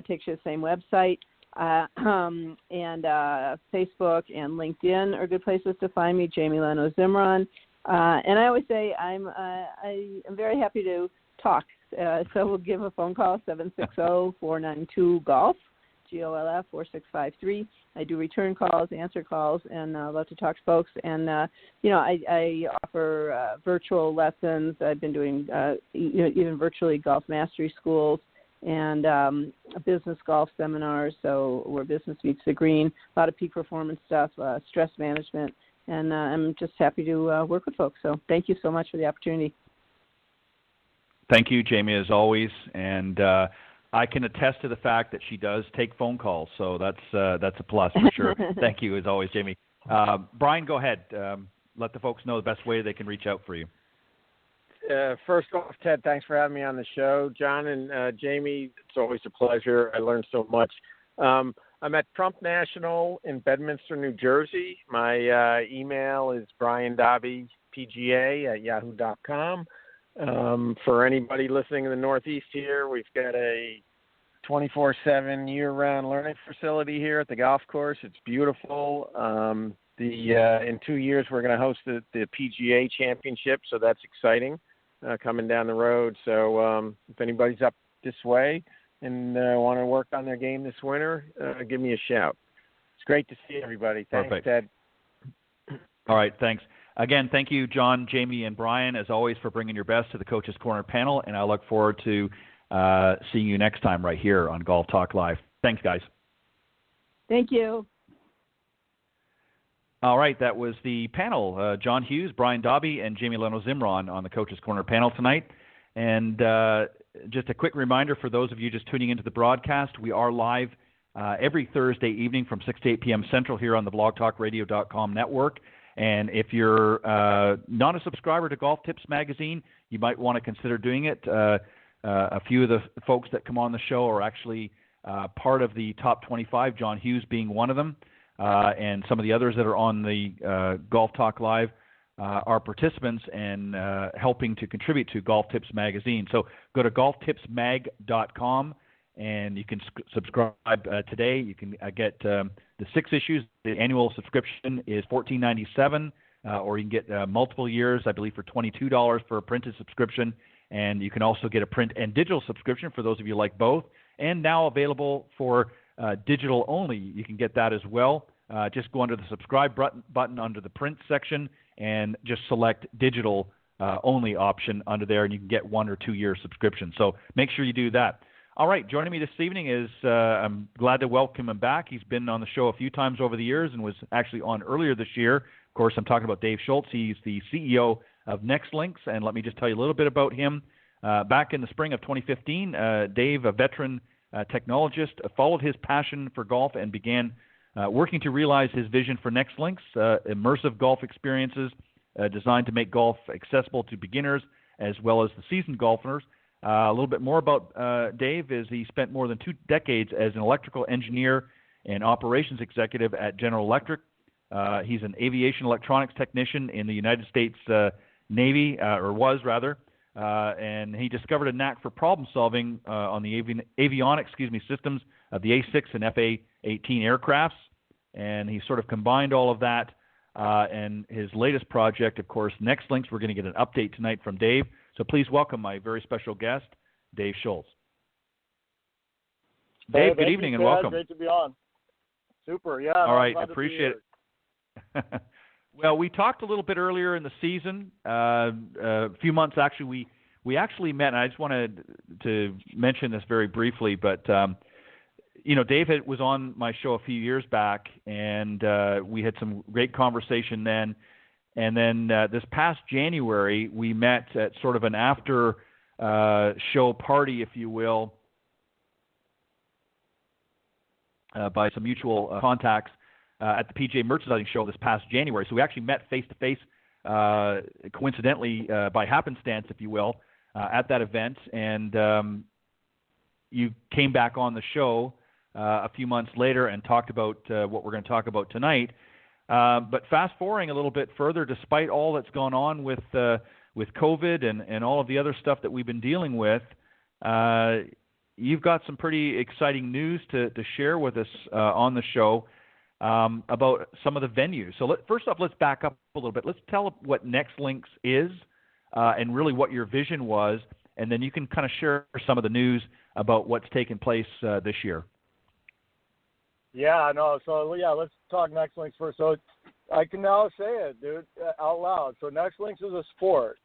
Speaker 5: Takes you to the same website. And Facebook and LinkedIn are good places to find me, Jamie Leno Zimron. And I always say I am very happy to talk. So we'll give a phone call, 760-492-GOLF, GOLF 4653. I do return calls, answer calls, and love to talk to folks. And I offer virtual lessons. I've been doing even virtually golf mastery schools and business golf seminars. So where business meets the green, a lot of peak performance stuff, stress management, and I'm just happy to work with folks. So thank you so much for the opportunity.
Speaker 4: Thank you, Jamie, as always, and I can attest to the fact that she does take phone calls, so that's a plus for sure. Thank you, as always, Jamie. Brian, go ahead. Let the folks know the best way they can reach out for you.
Speaker 7: First off, Ted, thanks for having me on the show. John and Jamie, it's always a pleasure. I learned so much. I'm at Trump National in Bedminster, New Jersey. My email is briandobypga@yahoo.com. For anybody listening in the Northeast here, we've got a 24/7 year-round learning facility here at the golf course. It's beautiful. In 2 years, we're going to host the PGA Championship, so that's exciting coming down the road. So if anybody's up this way and want to work on their game this winter, give me a shout. It's great to see everybody. Thanks,
Speaker 4: Perfect.
Speaker 7: Ted.
Speaker 4: All right, thanks. Again, thank you, John, Jamie, and Brian, as always, for bringing your best to the Coach's Corner panel, and I look forward to seeing you next time right here on Golf Talk Live. Thanks, guys.
Speaker 5: Thank you.
Speaker 4: All right, that was the panel. John Hughes, Brian Dobby, and Jamie Leno-Zimron on the Coach's Corner panel tonight. And just a quick reminder for those of you just tuning into the broadcast, we are live every Thursday evening from 6 to 8 p.m. Central here on the blogtalkradio.com network. And if you're not a subscriber to Golf Tips Magazine, you might want to consider doing it. A few of the folks that come on the show are actually part of the top 25, John Hughes being one of them. And some of the others that are on the Golf Talk Live are participants and helping to contribute to Golf Tips Magazine. So go to golftipsmag.com and you can subscribe today. You can get the 6 issues. The annual subscription is $14.97, or you can get multiple years, I believe, for $22 for a printed subscription. And you can also get a print and digital subscription for those of you like both. And now available for digital only. You can get that as well. Just go under the subscribe button under the print section and just select digital only option under there, and you can get 1 or 2 year subscription. So make sure you do that. All right, joining me this evening is I'm glad to welcome him back. He's been on the show a few times over the years and was actually on earlier this year. Of course, I'm talking about Dave Shultz. He's the CEO of Nextlinks, and let me just tell you a little bit about him. Back in the spring of 2015, Dave, a veteran technologist, followed his passion for golf and began working to realize his vision for Nextlinks, immersive golf experiences designed to make golf accessible to beginners as well as the seasoned golfers. A little bit more about Dave is he spent more than 2 decades as an electrical engineer and operations executive at General Electric. He's an aviation electronics technician in the United States Navy, or was rather, and he discovered a knack for problem solving on the avionics systems of the A-6 and FA-18 aircrafts, and he sort of combined all of that. And his latest project, of course, Nextlinks. We're going to get an update tonight from Dave. So please welcome my very special guest, Dave Shultz. Dave, good evening and welcome.
Speaker 8: Great to be on. Super, yeah.
Speaker 4: All right, appreciate it. Well, we talked a little bit earlier in the season, a few months actually. We actually met, and I just wanted to mention this very briefly, but Dave was on my show a few years back, and we had some great conversation then. And then this past January, we met at sort of an after show party, if you will, by some mutual contacts at the PGA Merchandising Show this past January. So we actually met face-to-face, coincidentally, by happenstance, if you will, at that event. And you came back on the show a few months later and talked about what we're going to talk about tonight. But fast forwarding a little bit further, despite all that's gone on with COVID and all of the other stuff that we've been dealing with, you've got some pretty exciting news to share with us on the show about some of the venues. So first off, let's back up a little bit. Let's tell what Nextlinks is and really what your vision was, and then you can kind of share some of the news about what's taken place this year.
Speaker 8: Yeah, no. So yeah, let's talk Nextlinks first. So I can now say it, dude, out loud. So Nextlinks is a sport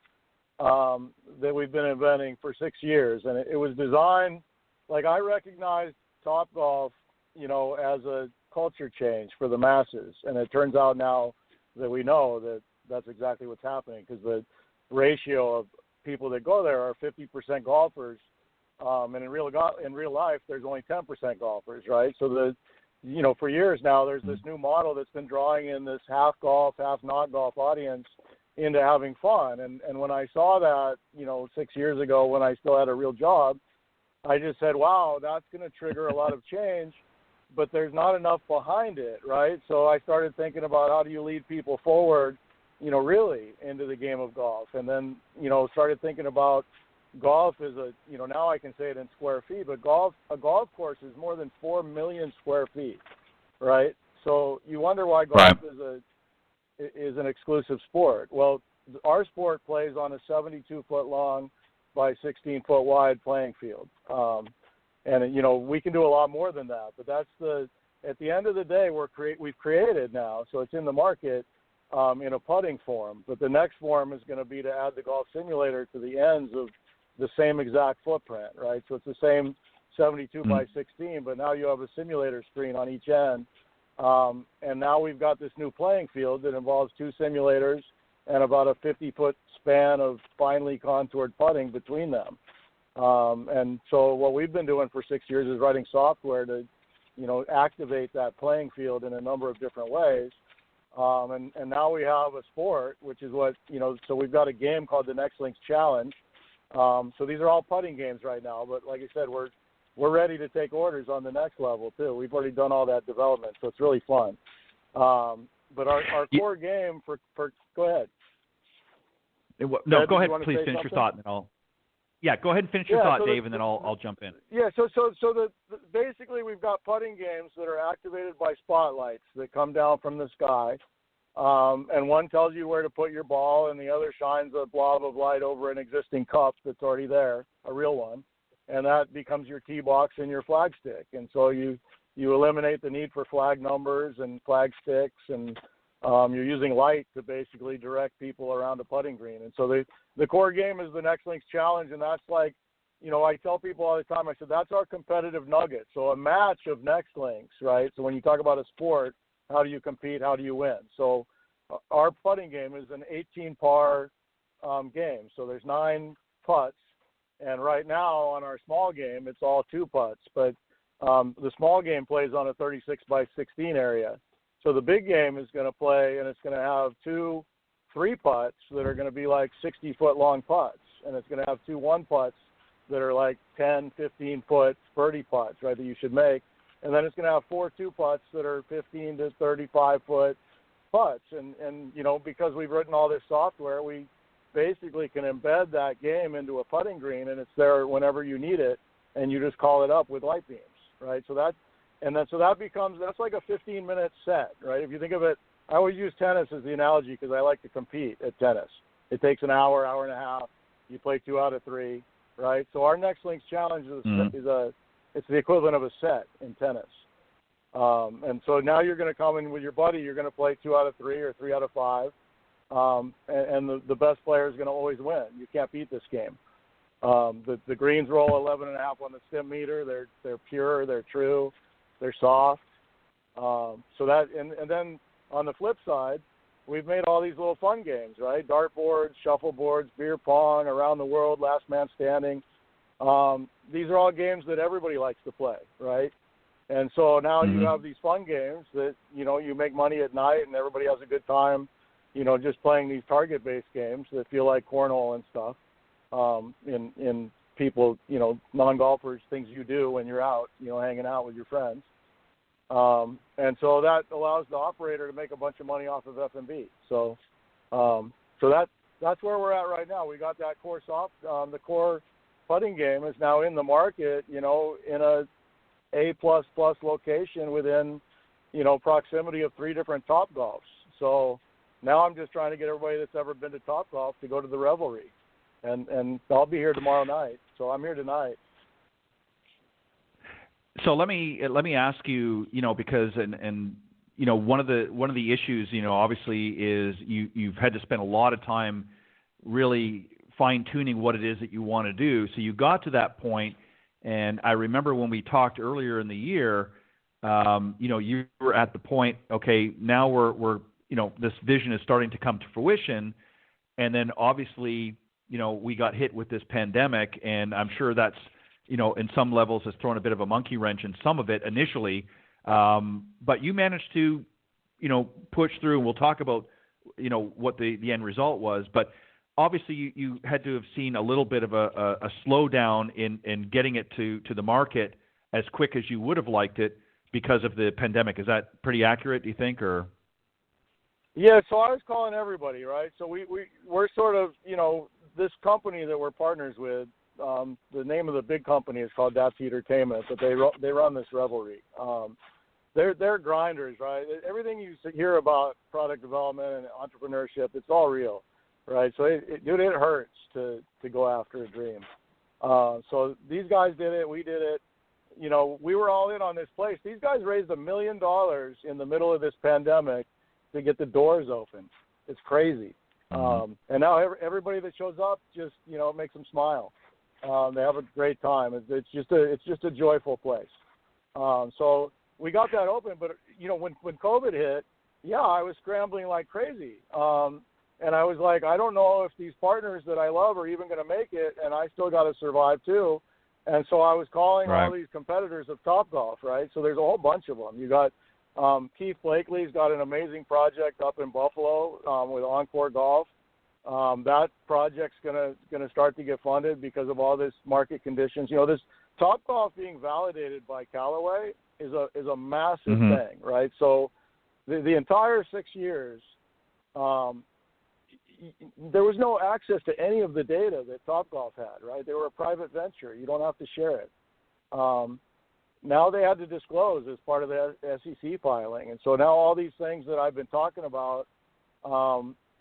Speaker 8: that we've been inventing for 6 years, and it was designed. Like, I recognized Topgolf, as a culture change for the masses, and it turns out now that we know that that's exactly what's happening, because the ratio of people that go there are 50% golfers, and in real life there's only 10% golfers, right? So for years now there's this new model that's been drawing in this half golf, half not golf audience into having fun. And when I saw that, 6 years ago when I still had a real job, I just said, wow, that's going to trigger a lot of change, but there's not enough behind it, right? So I started thinking about how do you lead people forward, really into the game of golf. And then, started thinking about golf is now I can say it in square feet, but a golf course is more than 4 million square feet, right? So you wonder why golf is an exclusive sport. Well, our sport plays on a 72-foot long by 16-foot wide playing field. And we can do a lot more than that, but that's at the end of the day, we've created now, so it's in the market in a putting form. But the next form is going to be to add the golf simulator to the ends of the same exact footprint, right? So it's the same 72 by 16, but now you have a simulator screen on each end. And now we've got this new playing field that involves 2 simulators and about a 50-foot span of finely contoured putting between them. And so what we've been doing for 6 years is writing software to, activate that playing field in a number of different ways. And now we have a sport, which is what, so we've got a game called the Nextlinks Challenge. So these are all putting games right now, but like I said, we're ready to take orders on the next level too. We've already done all that development, so it's really fun. But our core game for go ahead.
Speaker 4: No, go ahead. Please finish your thought, and then I'll. Yeah, go ahead and finish your thought, Dave, and then I'll jump in.
Speaker 8: Yeah, so basically we've got putting games that are activated by spotlights that come down from the sky, and one tells you where to put your ball, and the other shines a blob of light over an existing cup that's already there, a real one, and that becomes your tee box and your flag stick. And so you eliminate the need for flag numbers and flag sticks, and you're using light to basically direct people around a putting green. And so the core game is the Nextlinks Challenge, and that's like, I tell people all the time, I said, that's our competitive nugget. So a match of Nextlinks, right? So when you talk about a sport, how do you compete? How do you win? So our putting game is an 18-par game. So there's 9 putts, and right now on our small game, it's all 2 putts. But the small game plays on a 36 by 16 area. So the big game is going to play, and it's going to have 2 3-putts that are going to be like 60-foot long putts, and it's going to have 2 1-putts that are like 10, 15-foot birdie putts, right, that you should make. And then it's going to have 4 2-putts that are 15 to 35-foot putts. And because we've written all this software, we basically can embed that game into a putting green, and it's there whenever you need it, and you just call it up with light beams, right? So that becomes, that's like a 15-minute set, right? If you think of it, I always use tennis as the analogy because I like to compete at tennis. It takes an hour, hour and a half. You play 2 out of 3, right? So our Nextlinks Challenge it's the equivalent of a set in tennis. And so now you're going to come in with your buddy. You're going to play 2 out of 3 or 3 out of 5. And the best player is going to always win. You can't beat this game. The greens roll 11.5 on the stim meter. They're pure. They're true. They're soft. So that and then on the flip side, we've made all these little fun games, right? Dartboards, shuffleboards, beer pong, around the world, last man standing. These are all games that everybody likes to play, right? And so now you have these fun games that, you make money at night and everybody has a good time, just playing these target-based games that feel like cornhole and stuff, in people, non-golfers, things you do when you're out, hanging out with your friends. And so that allows the operator to make a bunch of money off of F&B. So that's where we're at right now. We got that core the core putting game is now in the market, in a A++ location within, proximity of 3 different Topgolfs. So now I'm just trying to get everybody that's ever been to Topgolf to go to the Revelry. And I'll be here tomorrow night. So I'm here tonight.
Speaker 4: So let me ask you, because one of the issues, obviously is you've had to spend a lot of time really fine-tuning what it is that you want to do. So you got to that point, and I remember when we talked earlier in the year, you were at the point, okay, now we're this vision is starting to come to fruition, and then obviously, we got hit with this pandemic, and I'm sure that's, in some levels has thrown a bit of a monkey wrench in some of it initially. But you managed to, push through, and we'll talk about, what the end result was. But obviously you had to have seen a little bit of a slowdown in getting it to the market as quick as you would have liked it because of the pandemic. Is that pretty accurate, do you think, or?
Speaker 8: Yeah, so I was calling everybody, right? So we're sort of, this company that we're partners with, the name of the big company is called Daffy Entertainment, but they run this Revelry. They're grinders, right? Everything you hear about product development and entrepreneurship, it's all real, right? So it hurts to go after a dream. So these guys did it, we did it. We were all in on this place. These guys raised $1 million in the middle of this pandemic to get the doors open. It's crazy. And now everybody that shows up just, it makes them smile. They have a great time. It's just a joyful place. So we got that open, but when COVID hit, I was scrambling like crazy. And I was like, I don't know if these partners that I love are even going to make it, and I still got to survive too. And so I was calling all these competitors of Topgolf, right? So there's a whole bunch of them. You got Keith Blakely's got an amazing project up in Buffalo with Encore Golf. That project's gonna start to get funded because of all this market conditions. This Topgolf being validated by Callaway is a massive thing, right? So the entire 6 years, there was no access to any of the data that Topgolf had, right? They were a private venture. You don't have to share it. Now they had to disclose as part of the SEC filing. And so now all these things that I've been talking about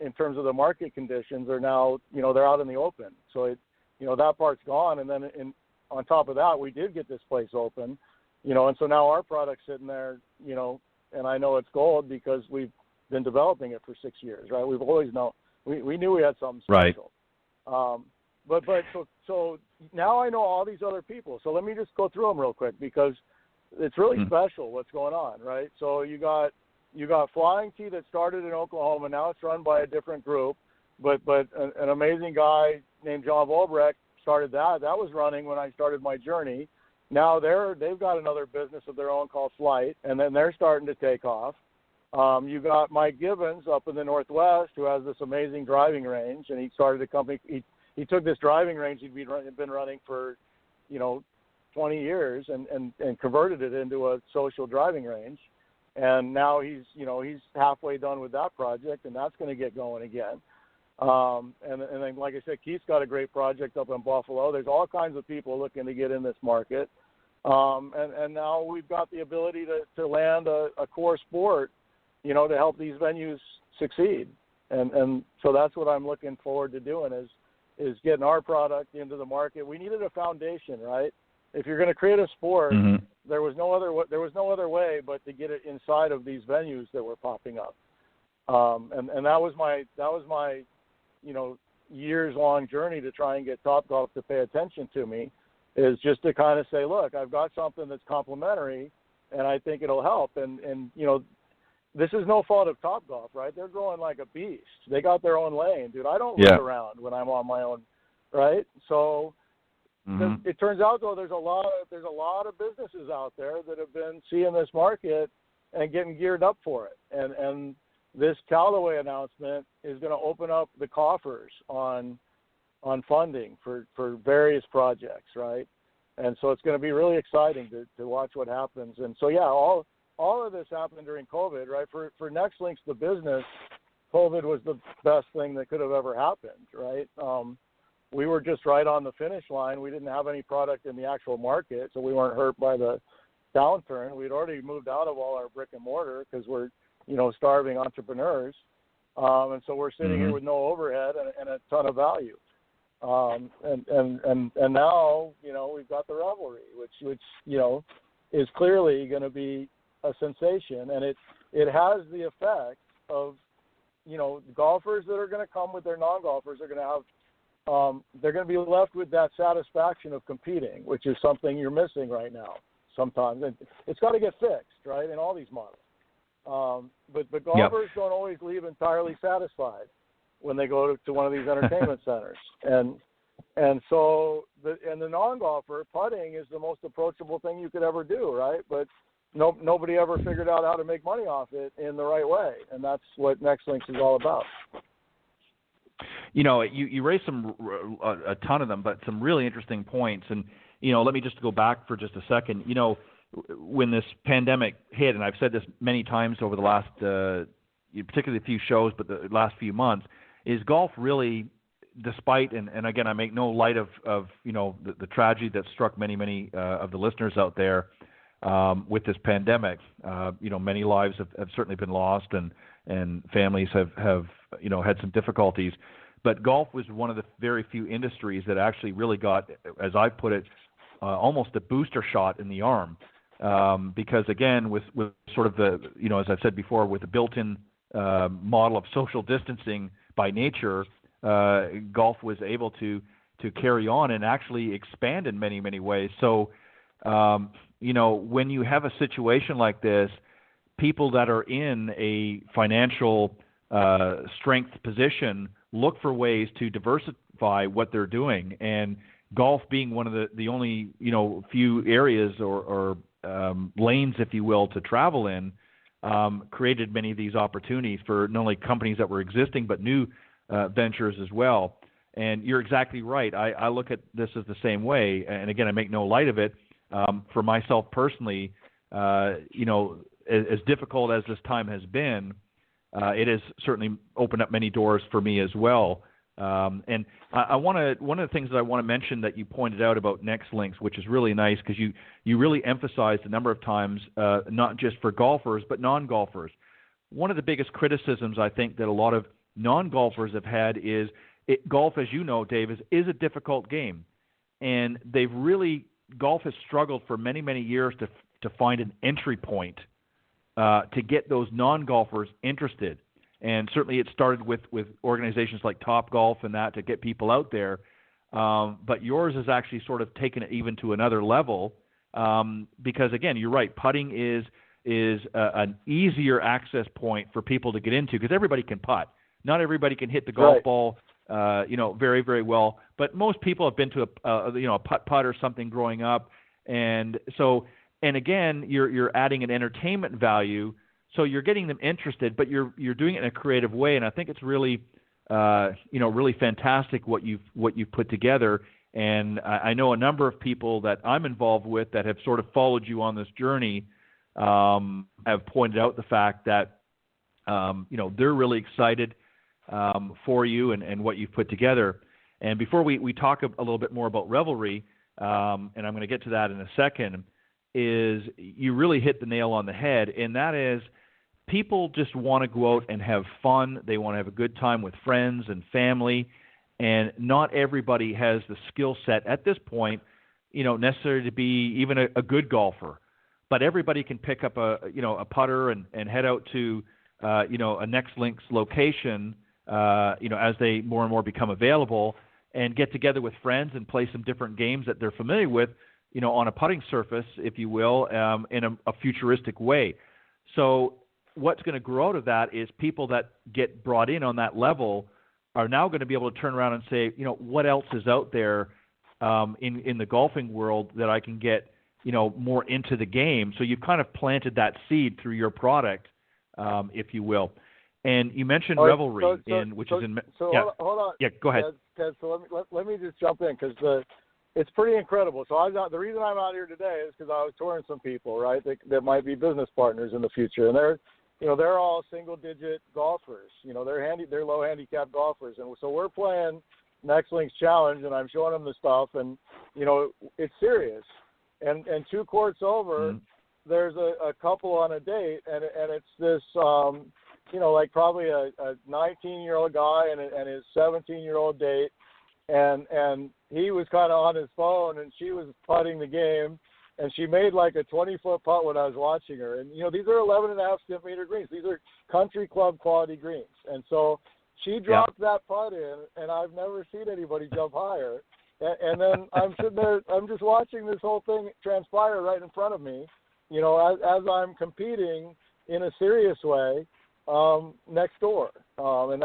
Speaker 8: in terms of the market conditions are now, they're out in the open. So that part's gone. And then on top of that, we did get this place open, and so now our product's sitting there, and I know it's gold because we've been developing it for 6 years, right? We've always known, we knew we had something special. Right. But so now I know all these other people. So let me just go through them real quick because it's really special what's going on, right? So you got Flying T that started in Oklahoma. Now it's run by a different group, but an amazing guy named John Volbrecht started that. That was running when I started my journey. Now they've got another business of their own called Flight, and then they're starting to take off. You got Mike Gibbons up in the Northwest who has this amazing driving range, and he started a company. He took this driving range he'd been running for, 20 years and converted it into a social driving range. And now he's halfway done with that project, and that's going to get going again. And then, like I said, Keith's got a great project up in Buffalo. There's all kinds of people looking to get in this market. And now we've got the ability to land a core sport, to help these venues succeed. And so that's what I'm looking forward to doing is getting our product into the market. We needed a foundation, right? If you're going to create a sport, there was no other way but to get it inside of these venues that were popping up. And that was my years long journey to try and get Topgolf to pay attention to me, is just to kind of say, look, I've got something that's complementary and I think it'll help. And this is no fault of Topgolf, right? They're growing like a beast. They got their own lane, dude. I don't look around when I'm on my own, right? So it turns out though there's a lot of businesses out there that have been seeing this market and getting geared up for it. And this Callaway announcement is going to open up the coffers on funding for various projects, right? And so it's going to be really exciting to watch what happens. And so all of this happened during COVID, right? For Nextlinks, the business, COVID was the best thing that could have ever happened, right? We were just right on the finish line. We didn't have any product in the actual market, so we weren't hurt by the downturn. We'd already moved out of all our brick and mortar because we're, starving entrepreneurs. And so we're sitting here with no overhead and a ton of value. And now, we've got the Revelry, which is clearly going to be a sensation, and it has the effect of, golfers that are going to come with their non-golfers are going to have, they're going to be left with that satisfaction of competing, which is something you're missing right now sometimes. And it's got to get fixed, right, in all these models. But golfers don't always leave entirely satisfied when they go to one of these entertainment centers. And so the non-golfer, putting is the most approachable thing you could ever do, right? But nobody ever figured out how to make money off it in the right way, and that's what Nextlinks is all about.
Speaker 4: You raised a ton of them, but some really interesting points. And, let me just go back for just a second. When this pandemic hit, and I've said this many times over the last, particularly a few shows, but the last few months, is golf really, despite, and again, I make no light of the tragedy that struck many of the listeners out there with this pandemic. Many lives have certainly been lost, and families have had some difficulties. But golf was one of the very few industries that actually really got, as I put it, almost a booster shot in the arm. Because again, with sort of the, as I've said before, with the built-in model of social distancing by nature, golf was able to carry on and actually expand in many ways. So, when you have a situation like this, people that are in a financial strength position look for ways to diversify what they're doing, and golf being one of the only few areas or lanes, if you will, to travel in, created many of these opportunities for not only companies that were existing but new ventures as well. And you're exactly right. I look at this as the same way, and again, I make no light of it. For myself personally, as difficult as this time has been, it has certainly opened up many doors for me as well. And one of the things that I want to mention that you pointed out about Nextlinks, which is really nice, because you really emphasized a number of times, not just for golfers but non-golfers. One of the biggest criticisms I think that a lot of non-golfers have had is golf, as you know, Dave, is a difficult game, and golf has struggled for many years to find an entry point to get those non-golfers interested. And certainly it started with organizations like Topgolf and that to get people out there. But yours has actually sort of taken it even to another level because, again, you're right, putting is an easier access point for people to get into because everybody can putt. Not everybody can hit the golf ball very well. But most people have been to a putt or something growing up. And so, and again, you're adding an entertainment value. So you're getting them interested, but you're doing it in a creative way, and I think it's really, really fantastic what you've put together. And I know a number of people that I'm involved with that have sort of followed you on this journey have pointed out the fact that they're really excited for you and what you've put together. And before we talk a little bit more about Revelry, and I'm going to get to that in a second, is you really hit the nail on the head, and that is people just want to go out and have fun. They want to have a good time with friends and family, and not everybody has the skill set at this point, necessary to be even a good golfer. But everybody can pick up a putter and head out to a Nextlinks location, as they more and more become available, and get together with friends and play some different games that they're familiar with, on a putting surface, if you will, in a futuristic way. So what's going to grow out of that is people that get brought in on that level are now going to be able to turn around and say, what else is out there in the golfing world that I can get, more into the game. So you've kind of planted that seed through your product, if you will. And you mentioned Revelry,
Speaker 8: Hold on.
Speaker 4: Yeah, go ahead.
Speaker 8: Ted, so let me just jump in because it's pretty incredible. So the reason I'm out here today is because I was touring some people, right, that might be business partners in the future, and they're all single-digit golfers. They're low handicap golfers, and so we're playing Nextlinks Challenge, and I'm showing them the stuff, and it's serious. And 2 courts over, there's a couple on a date, and it's this like probably a 19-year-old guy and his 17-year-old date, and he was kind of on his phone, and she was putting the game, and she made like a 20-foot putt when I was watching her. And, these are 11.5-centimeter greens. These are country club quality greens. And so she dropped that putt in, and I've never seen anybody jump higher. And then I'm sitting there, I'm just watching this whole thing transpire right in front of me, as I'm competing in a serious way next door. And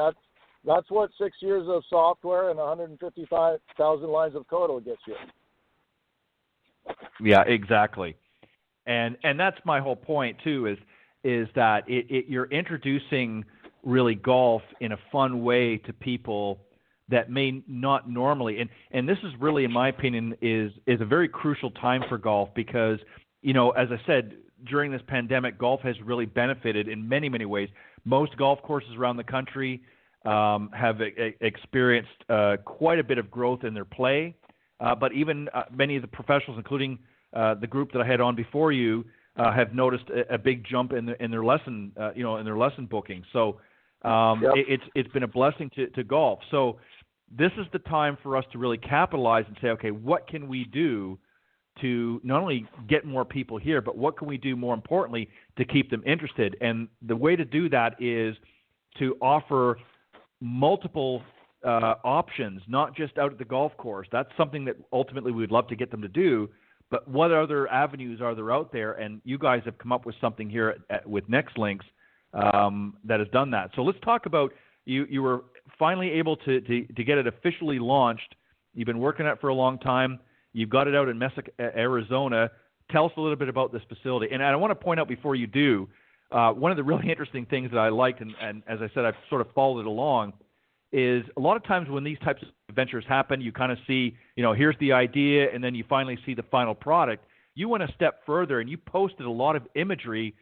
Speaker 8: that's what 6 years of software and 155,000 lines of code will get you.
Speaker 4: Yeah, exactly. And that's my whole point too, is that you're introducing really golf in a fun way to people that may not normally, and this is really, in my opinion, is a very crucial time for golf because, as I said, during this pandemic, golf has really benefited in many, many ways. Most golf courses around the country have experienced quite a bit of growth in their play, but even many of the professionals, including the group that I had on before you, have noticed a big jump in their lesson, in their lesson booking. So it's been a blessing to golf. So this is the time for us to really capitalize and say, okay, what can we do to not only get more people here, but what can we do more importantly to keep them interested? And the way to do that is to offer multiple options, not just out at the golf course. That's something that ultimately we would love to get them to do. But what other avenues are there out there? And you guys have come up with something here with Nextlinks that has done that. So let's talk about you were finally able to get it officially launched. You've been working on it for a long time. You've got it out in Mesa, Arizona. Tell us a little bit about this facility. And I want to point out before you do, one of the really interesting things that I liked, and as I said, I've sort of followed it along, is a lot of times when these types of adventures happen, you kind of see, here's the idea, and then you finally see the final product. You went a step further, and you posted a lot of imagery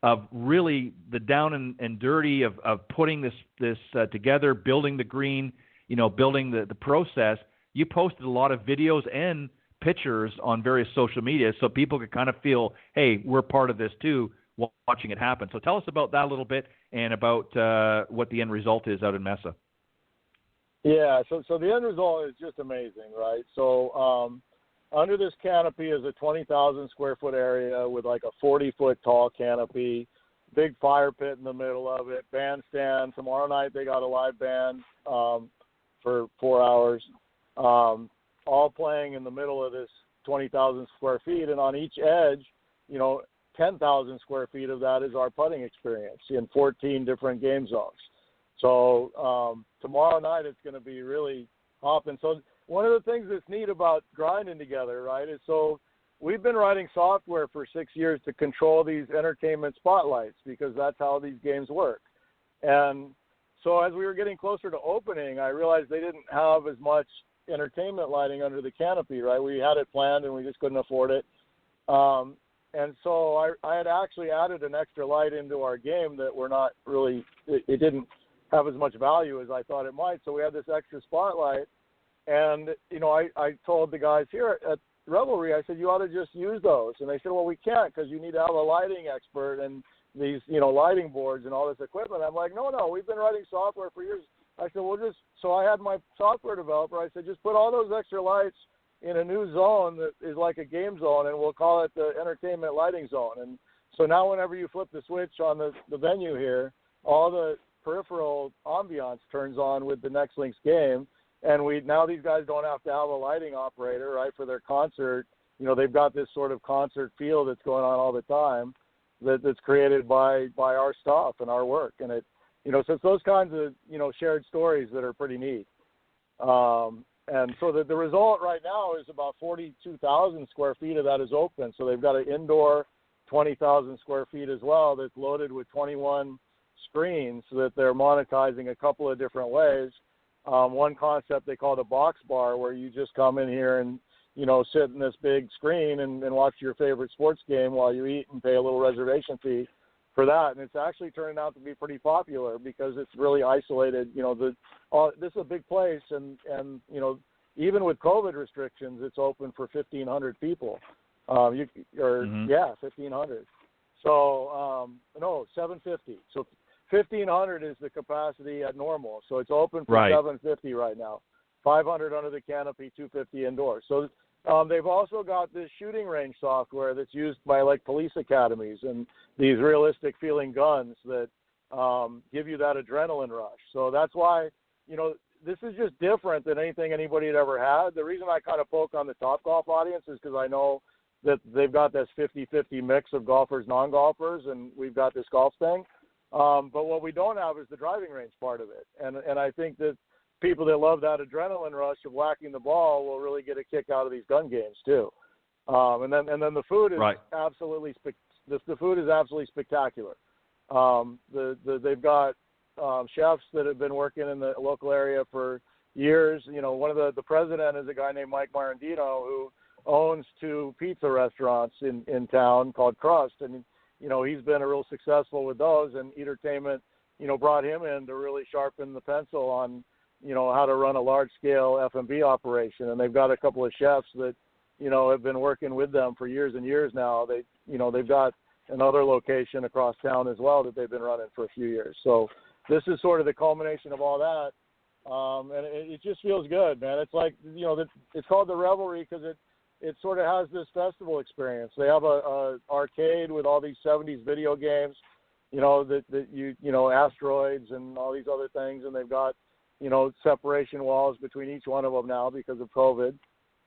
Speaker 4: of really the down and dirty of putting this together, building the green, building the process. You posted a lot of videos and pictures on various social media so people could kind of feel, hey, we're part of this too, watching it happen. So tell us about that a little bit and about what the end result is out in Mesa.
Speaker 8: Yeah, so the end result is just amazing, right? So under this canopy is a 20,000 square foot area with like a 40-foot tall canopy, big fire pit in the middle of it, bandstand. Tomorrow night they got a live band for 4 hours, all playing in the middle of this 20,000 square feet. And on each edge, 10,000 square feet of that is our putting experience in 14 different game zones. So tomorrow night it's going to be really hopping. So one of the things that's neat about grinding together, right, is so we've been writing software for 6 years to control these entertainment spotlights because that's how these games work. And so as we were getting closer to opening, I realized they didn't have as much entertainment lighting under the canopy, right? We had it planned and we just couldn't afford it. And so I had actually added an extra light into our game that we're not really, it didn't have as much value as I thought it might. So we had this extra spotlight. And, I told the guys here at Revelry, I said, you ought to just use those. And they said, well, we can't because you need to have a lighting expert and these, lighting boards and all this equipment. I'm like, no, we've been writing software for years. I said, so I had my software developer, I said, just put all those extra lights in a new zone that is like a game zone, and we'll call it the entertainment lighting zone. And so now whenever you flip the switch on the venue here, all the peripheral ambiance turns on with the Nextlinks game. And now these guys don't have to have a lighting operator, right, for their concert. They've got this sort of concert feel that's going on all the time that's created by our stuff and our work. And it, so it's those kinds of, shared stories that are pretty neat. And so the result right now is about 42,000 square feet of that is open. So they've got an indoor 20,000 square feet as well that's loaded with 21 screens so that they're monetizing a couple of different ways. One concept they call the box bar, where you just come in here and, sit in this big screen and watch your favorite sports game while you eat and pay a little reservation fee for that. And it's actually turning out to be pretty popular because it's really isolated. This is a big place, and even with COVID restrictions, it's open for 1,500 people. 1,500. So, 750. So 1,500 is the capacity at normal. So it's open for 750 right now. 500 under the canopy, 250 indoors. So they've also got this shooting range software that's used by like police academies and these realistic feeling guns that give you that adrenaline rush. So that's why, this is just different than anything anybody had ever had. The reason I kind of poke on the Topgolf audience is because I know that they've got this 50-50 mix of golfers, non-golfers, and we've got this golf thing. But what we don't have is the driving range part of it. And I think that people that love that adrenaline rush of whacking the ball will really get a kick out of these gun games too. And then the food is absolutely the food is absolutely spectacular. They've got chefs that have been working in the local area for years. You know, one of the president is a guy named Mike Marandino who owns 2 pizza restaurants in town called Crust, and you know he's been real successful with those. And Entertainment, you know, brought him in to really sharpen the pencil on, you know, how to run a large scale F&B operation. And they've got a couple of chefs that, you know, have been working with them for years and years now. They've got another location across town as well that they've been running for a few years. So this is sort of the culmination of all that. And it just feels good, man. It's like, you know, it's called the Revelry because it sort of has this festival experience. They have a arcade with all these 70s video games, you know, asteroids and all these other things. And they've got, you know, separation walls between each one of them now because of COVID.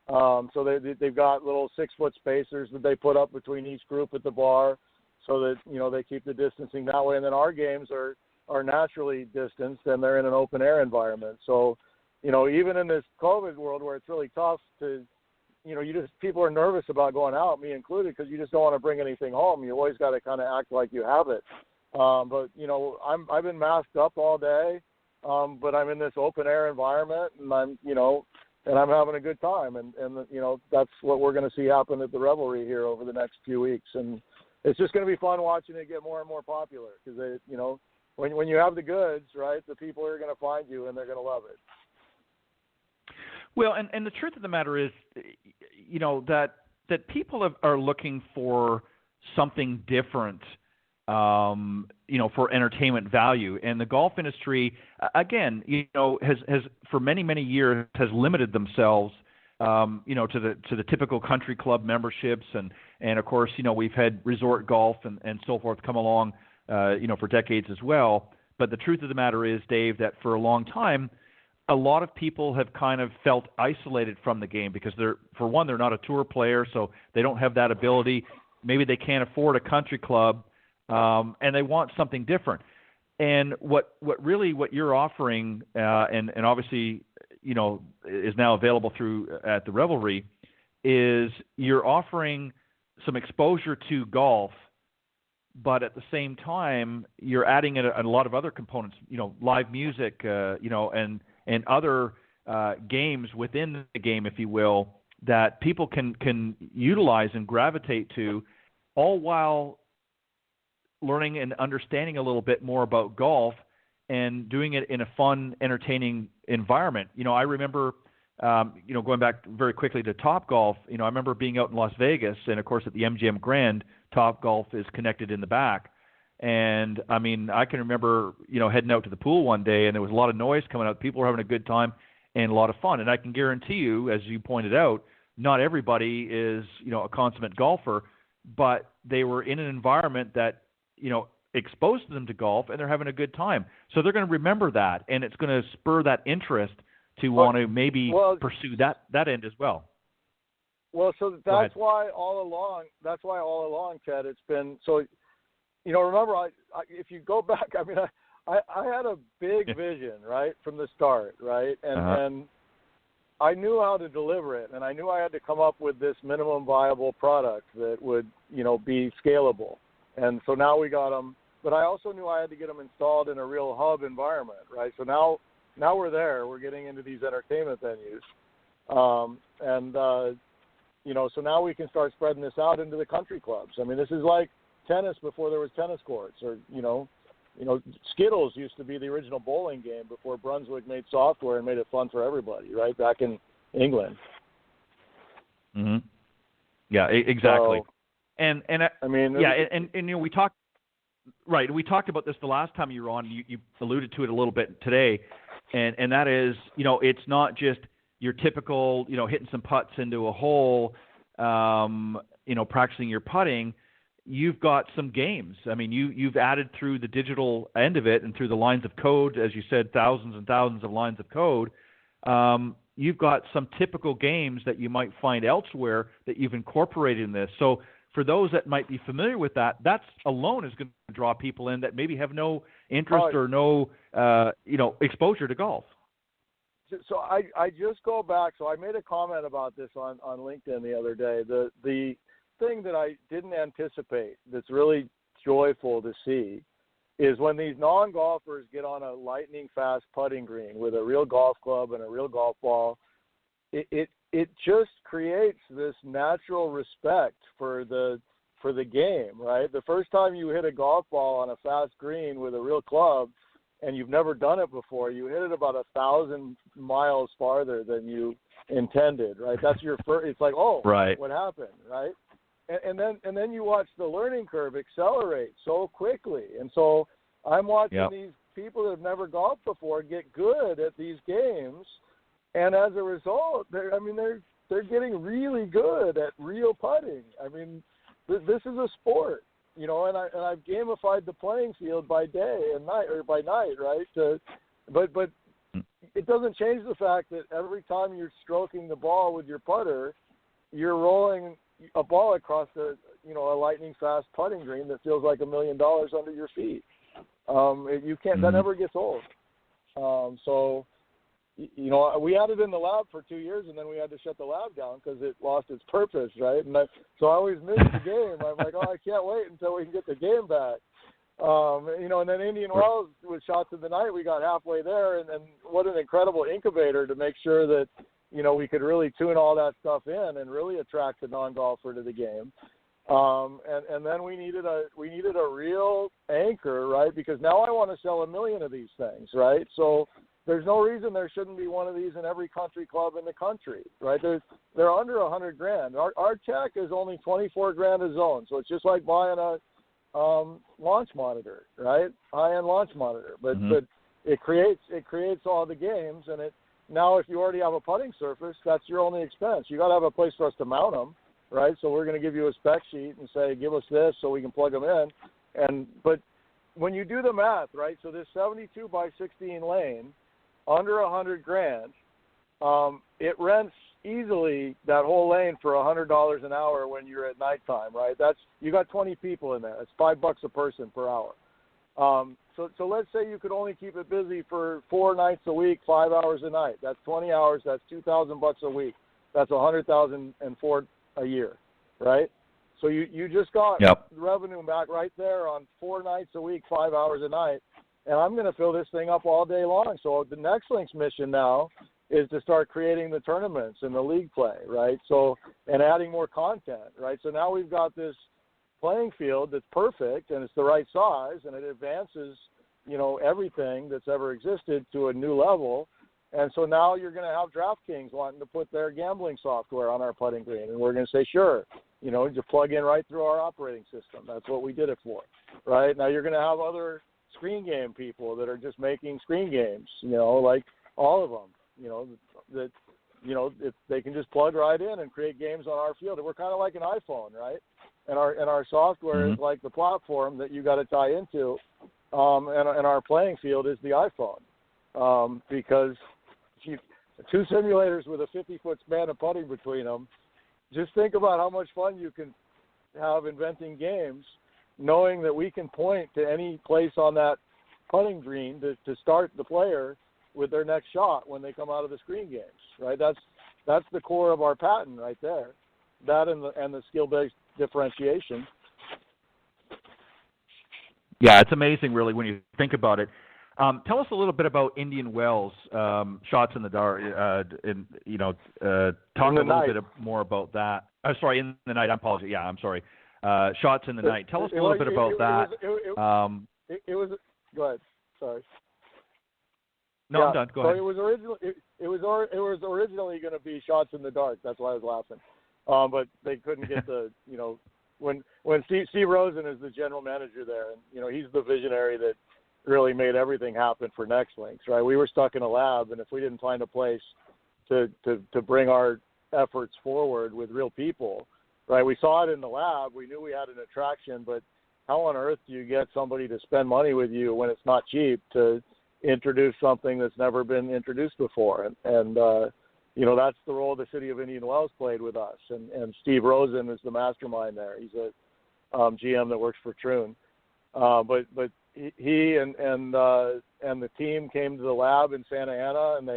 Speaker 8: So they've got little 6-foot spacers that they put up between each group at the bar so that, you know, they keep the distancing that way. And then our games are naturally distanced and they're in an open air environment. So, you know, even in this COVID world where it's really tough to, you know, people are nervous about going out, me included, because you just don't want to bring anything home. You always got to kind of act like you have it. But, you know, I've been masked up all day, but I'm in this open air environment and I'm having a good time. And you know, that's what we're going to see happen at the Revelry here over the next few weeks. And it's just going to be fun watching it get more and more popular because, you know, when you have the goods, right, the people are going to find you and they're going to love it.
Speaker 4: Well, and the truth of the matter is, you know, that people are looking for something different, you know, for entertainment value. And the golf industry, again, you know, has for many, many years has limited themselves, you know, to the typical country club memberships. And of course, you know, we've had resort golf and so forth come along, you know, for decades as well. But the truth of the matter is, Dave, that for a long time, a lot of people have kind of felt isolated from the game because they're not a tour player, so they don't have that ability. Maybe they can't afford a country club, and they want something different. And what you're offering, and obviously, you know, is now available at the Revelry, is you're offering some exposure to golf, but at the same time, you're adding a lot of other components, you know, live music, you know, and other games within the game, if you will, that people can utilize and gravitate to, all while learning and understanding a little bit more about golf and doing it in a fun, entertaining environment. You know, I remember, you know, going back very quickly to Topgolf, you know, I remember being out in Las Vegas, and of course at the MGM Grand, Topgolf is connected in the back. And, I mean, I can remember, you know, heading out to the pool one day, and there was a lot of noise coming out. People were having a good time and a lot of fun. And I can guarantee you, as you pointed out, not everybody is, you know, a consummate golfer, but they were in an environment that, you know, exposed them to golf, and they're having a good time. So they're going to remember that, and it's going to spur that interest to want to maybe pursue that end as well.
Speaker 8: Well, so that's why all along, Ted, it's been so. You know, remember, if you go back, I mean, I had a big vision, right, from the start, right? And I knew how to deliver it, and I knew I had to come up with this minimum viable product that would, you know, be scalable. And so now we got them, but I also knew I had to get them installed in a real hub environment, right? So now we're there. We're getting into these entertainment venues. You know, so now we can start spreading this out into the country clubs. I mean, this is like tennis before there was tennis courts, or you know, Skittles used to be the original bowling game before Brunswick made software and made it fun for everybody, right? Back in England.
Speaker 4: Mm-hmm. Yeah, exactly.
Speaker 8: So,
Speaker 4: and
Speaker 8: I mean,
Speaker 4: yeah, and you know, we talked about this the last time you were on. You alluded to it a little bit today, and that is, you know, it's not just your typical, you know, hitting some putts into a hole, you know, practicing your putting. You've got some games. I mean, you've added through the digital end of it and through the lines of code, as you said, thousands and thousands of lines of code. you've got some typical games that you might find elsewhere that you've incorporated in this. So for those that might be familiar with that, that's alone is going to draw people in that maybe have no interest or no, exposure to golf.
Speaker 8: So I just go back. So I made a comment about this on LinkedIn the other day. The thing that I didn't anticipate that's really joyful to see is when these non-golfers get on a lightning fast putting green with a real golf club and a real golf ball, it just creates this natural respect for the game, right? The first time you hit a golf ball on a fast green with a real club, and you've never done it before, you hit it about 1,000 miles farther than you intended, right? That's your first. It's like, right. What happened, right? And then you watch the learning curve accelerate so quickly, and so I'm watching these people that have never golfed before get good at these games, and as a result, they're getting really good at real putting. I mean, this is a sport. And I've gamified the playing field by day and night or by night, right? But it doesn't change the fact that every time you're stroking the ball with your putter, you're rolling a ball across a lightning fast putting green that feels like $1 million under your feet. You can't. That never gets old. So we had it in the lab for 2 years, and then we had to shut the lab down because it lost its purpose, right? So I always miss the game. I'm like, I can't wait until we can get the game back. And then Indian Wells with Shots in the Night, we got halfway there, and what an incredible incubator to make sure that, we could really tune all that stuff in and really attract the non-golfer to the game. And then we needed a real anchor, right? Because now I want to sell 1 million of these things, right? So there's no reason there shouldn't be one of these in every country club in the country, right? They're under $100,000. Our tech is only $24,000 a zone, so it's just like buying a launch monitor, right? High-end launch monitor, but it creates all the games, and now if you already have a putting surface, that's your only expense. You got to have a place for us to mount them, right? So we're going to give you a spec sheet and say, give us this so we can plug them in, but when you do the math, right? So this 72 by 16 lane, under $100,000, it rents easily that whole lane for $100 an hour when you're at nighttime, right? You got 20 people in there. It's $5 a person per hour. So let's say you could only keep it busy for 4 nights a week, 5 hours a night. That's 20 hours. That's $2,000 a week. That's $100,004 a year, right? So you just got revenue back right there on 4 nights a week, 5 hours a night. And I'm going to fill this thing up all day long. So the Nextlinks mission now is to start creating the tournaments and the league play, right? So, and adding more content, right? So now we've got this playing field that's perfect, and it's the right size, and it advances, everything that's ever existed to a new level. And so now you're going to have DraftKings wanting to put their gambling software on our putting green, and we're going to say, sure, just plug in right through our operating system. That's what we did it for, right? Now you're going to have other screen game people that are just making screen games, like all of them, that if they can just plug right in and create games on our field. And we're kind of like an iPhone, right? And our software is like the platform that you got to tie into, and our playing field is the iPhone, because two simulators with a 50-foot span of putting between them. Just think about how much fun you can have inventing games, knowing that we can point to any place on that putting green to start the player with their next shot when they come out of the screen games, right? That's the core of our patent right there. That and the skill-based differentiation.
Speaker 4: Yeah, it's amazing, really, when you think about it. Tell us a little bit about Indian Wells, Shots in the Dark, talk a little bit more about that. Sorry, in the night. I apologize. Yeah, I'm sorry. Shots in the Night. Tell us a little bit about that.
Speaker 8: It was. Go ahead. Sorry.
Speaker 4: No, I'm done. Go ahead.
Speaker 8: It was originally going to be Shots in the Dark. That's why I was laughing. But they couldn't get the when Steve Rosen is the general manager there, and he's the visionary that really made everything happen for Nextlinks, right? We were stuck in a lab, and if we didn't find a place to bring our efforts forward with real people, right? We saw it in the lab. We knew we had an attraction, but how on earth do you get somebody to spend money with you when it's not cheap to introduce something that's never been introduced before? And that's the role the city of Indian Wells played with us. And Steve Rosen is the mastermind there. He's a GM that works for Troon. But he and the team came to the lab in Santa Ana, and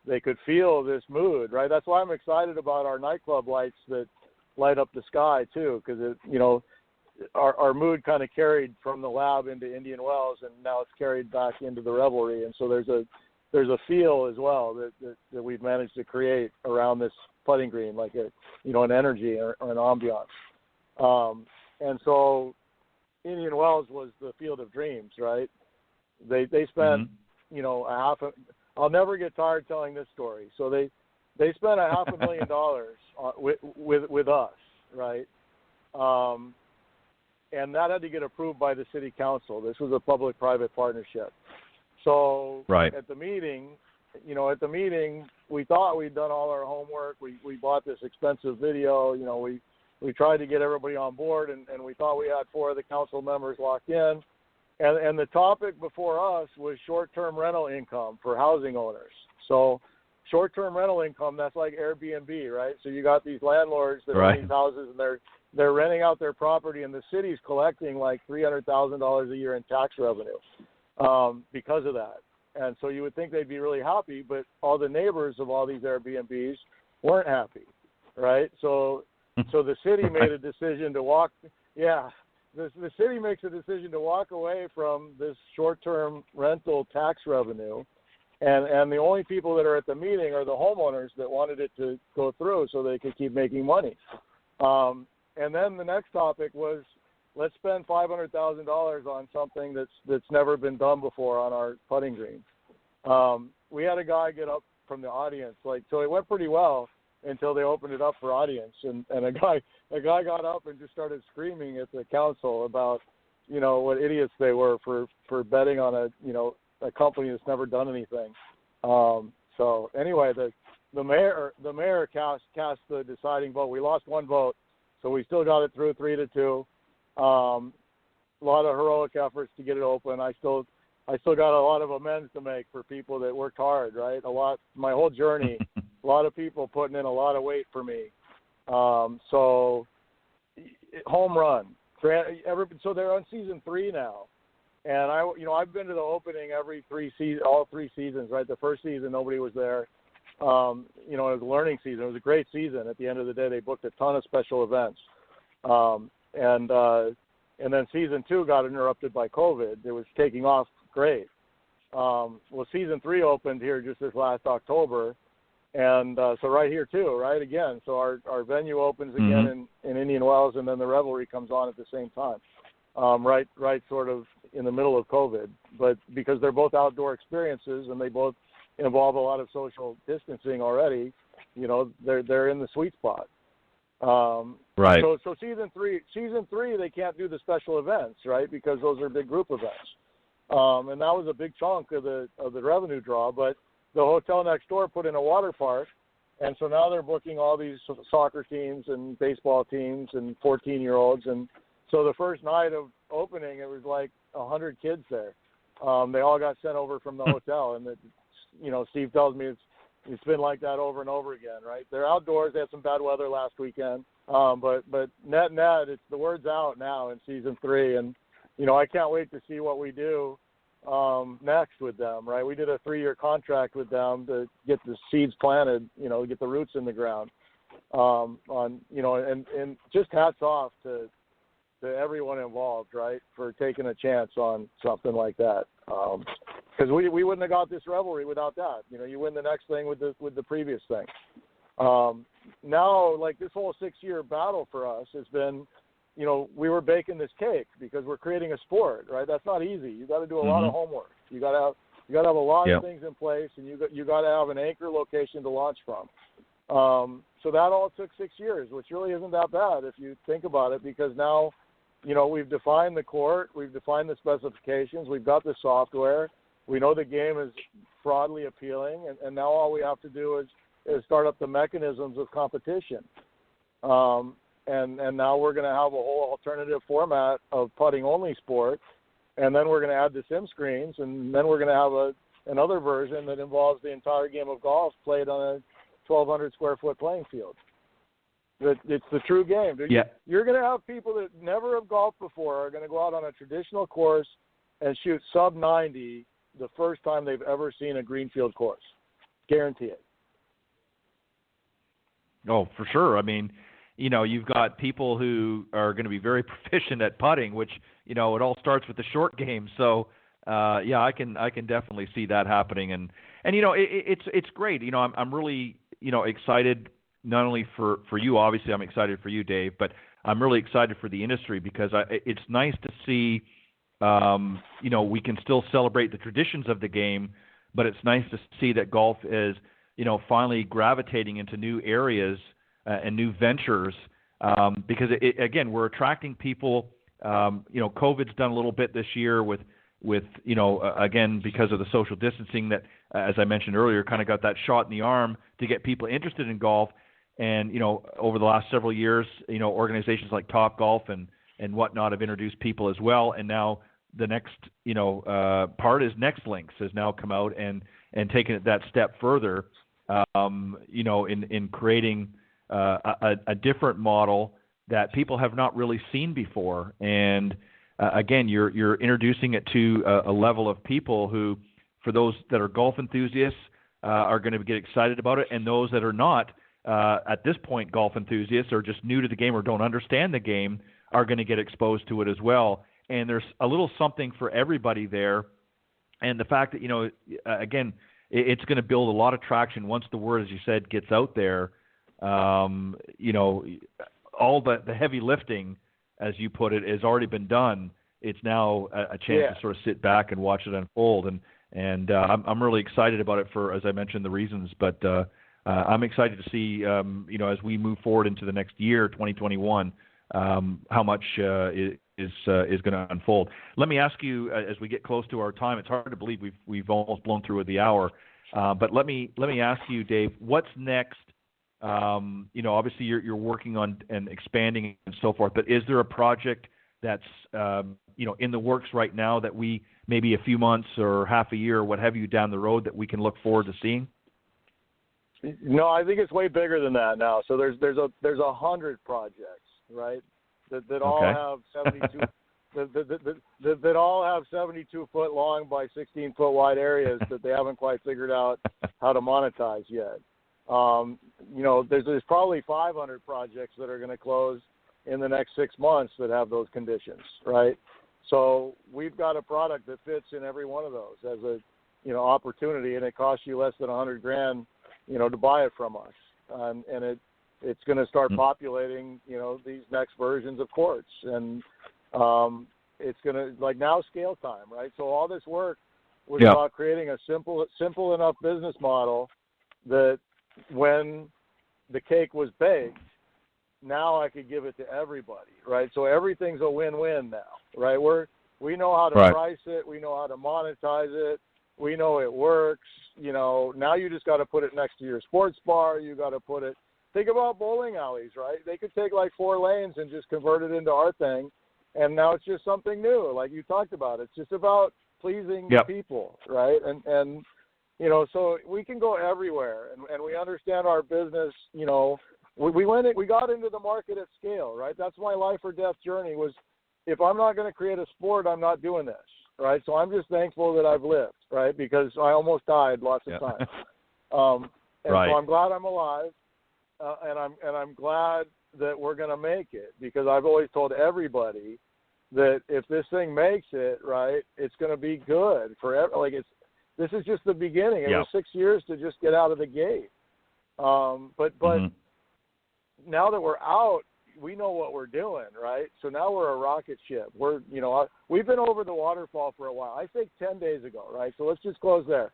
Speaker 8: they could feel this mood, right? That's why I'm excited about our nightclub lights that light up the sky too, because our mood kind of carried from the lab into Indian Wells, and now it's carried back into the Revelry, and so there's a feel as well that we've managed to create around this putting green, like an energy or an ambiance. And so Indian Wells was the field of dreams, right? They spent I'll never get tired telling this story. So they spent $500,000 with us, right? And that had to get approved by the city council. This was a public-private partnership. So at the meeting, we thought we'd done all our homework. We bought this expensive video. We tried to get everybody on board, and we thought we had 4 of the council members locked in. And the topic before us was short-term rental income for housing owners. So short-term rental income, that's like Airbnb, right? So you got these landlords that own these houses, and they're renting out their property, and the city's collecting like $300,000 a year in tax revenue because of that. And so you would think they'd be really happy, but all the neighbors of all these Airbnbs weren't happy, right? So the city made a decision to walk. Yeah, the city makes a decision to walk away from this short-term rental tax revenue, and the only people that are at the meeting are the homeowners that wanted it to go through so they could keep making money. And then the next topic was, let's spend $500,000 on something that's never been done before on our putting green. We had a guy get up from the audience, so it went pretty well until they opened it up for audience, and a guy got up and just started screaming at the council about what idiots they were for betting on a company that's never done anything. So anyway, the mayor cast the deciding vote. We lost 1 vote, so we still got it through 3-2. A lot of heroic efforts to get it open. I still got a lot of amends to make for people that worked hard, right? My whole journey, a lot of people putting in a lot of weight for me. So home run. So they're on season 3 now. And I've been to the opening all 3 seasons, right? The first season, nobody was there. It was a learning season. It was a great season. At the end of the day, they booked a ton of special events. And then season 2 got interrupted by COVID. It was taking off great. Well, season 3 opened here just this last October. And so right here too, right again. So our venue opens again in Indian Wells, and then the Revelry comes on at the same time. Right sort of in the middle of COVID. But because they're both outdoor experiences and they both involve a lot of social distancing already, they're in the sweet spot.
Speaker 4: Right.
Speaker 8: So season three, they can't do the special events, right? Because those are big group events. And that was a big chunk of the revenue draw. But the hotel next door put in a water park, and so now they're booking all these soccer teams and baseball teams and 14-year-olds. And so the first night of opening, it was like 100 kids there. They all got sent over from the hotel, and Steve tells me it's been like that over and over again, right? They're outdoors. They had some bad weather last weekend. But net, it's the word's out now in season 3. And, I can't wait to see what we do next with them, right? We did a 3-year contract with them to get the seeds planted, get the roots in the ground. And just hats off to everyone involved, right, for taking a chance on something like that. Because we wouldn't have got this Revelry without that. You win the next thing with the previous thing. Now, like this whole 6-year battle for us has been, we were baking this cake because we're creating a sport, right? That's not easy. You got to do a lot of homework. You got to have a lot of things in place, and you got to have an anchor location to launch from. So that all took 6 years, which really isn't that bad if you think about it, because now, we've defined the court, we've defined the specifications, we've got the software, we know the game is broadly appealing, and now all we have to do is start up the mechanisms of competition. And now we're going to have a whole alternative format of putting-only sport, and then we're going to add the sim screens, and then we're going to have another version that involves the entire game of golf played on a 1,200 square foot playing field. It's the true game.
Speaker 4: Yeah.
Speaker 8: You're going to have people that never have golfed before are going to go out on a traditional course and shoot sub 90 the first time they've ever seen a greenfield course. Guarantee it.
Speaker 4: Oh, for sure. I mean, you've got people who are going to be very proficient at putting, which, it all starts with the short game. So, I can definitely see that happening. And it's great. I'm really, excited not only for you, obviously I'm excited for you, Dave, but I'm really excited for the industry because it's nice to see, we can still celebrate the traditions of the game, but it's nice to see that golf is, finally gravitating into new areas and new ventures because, again, we're attracting people. COVID's done a little bit this year with again, because of the social distancing that, as I mentioned earlier, kind of got that shot in the arm to get people interested in golf. And, over the last several years, organizations like Topgolf and whatnot have introduced people as well. And now the next, part is Nextlinks has now come out and taken it that step further, in creating a different model that people have not really seen before. And again, you're introducing it to a level of people who, for those that are golf enthusiasts, are going to get excited about it, and those that are not at this point golf enthusiasts or just new to the game or don't understand the game are going to get exposed to it as well. And there's a little something for everybody there. And the fact that, again, it's going to build a lot of traction once the word, as you said, gets out there. All the heavy lifting, as you put it, has already been done. It's now a chance to sort of sit back and watch it unfold. And I'm really excited about it for, as I mentioned, the reasons. But I'm excited to see, as we move forward into the next year, 2021, how much is going to unfold. Let me ask you, as we get close to our time, it's hard to believe we've almost blown through the hour. But let me ask you, Dave, what's next? Obviously you're working on and expanding and so forth, but is there a project that's, in the works right now that we maybe a few months or half a year or what have you down the road that we can look forward to seeing?
Speaker 8: No, I think it's way bigger than that now. So there's 100 projects, right? That all have 72 that all have 72 foot long by 16 foot wide areas that they haven't quite figured out how to monetize yet. There's probably 500 projects that are going to close in the next 6 months that have those conditions, right? So we've got a product that fits in every one of those as a, opportunity, and it costs you less than $100,000, to buy it from us. And it's going to start populating, these next versions of courts. And it's going to, now scale time, right? So all this work was about creating a simple enough business model that when the cake was baked, now I could give it to everybody, right? So everything's a win-win now, right? We know how to price it. We know how to monetize it. We know it works. Now you just got to put it next to your sports bar. You got to put it. Think about bowling alleys, right? They could take 4 lanes and just convert it into our thing, and now it's just something new, like you talked about. It's just about pleasing people, right? And so we can go everywhere, and we understand our business. We got into the market at scale, right? That's my life or death journey. Was if I'm not going to create a sport, I'm not doing this, right? So I'm just thankful that I've lived, right? Because I almost died lots of times. So I'm glad I'm alive, and I'm glad that we're going to make it, because I've always told everybody that if this thing makes it, right, it's going to be good forever. This is just the beginning. It was 6 years to just get out of the gate. But now that we're out, we know what we're doing, right? So now we're a rocket ship. We've been over the waterfall for a while. I think 10 days ago, right? So let's just close there.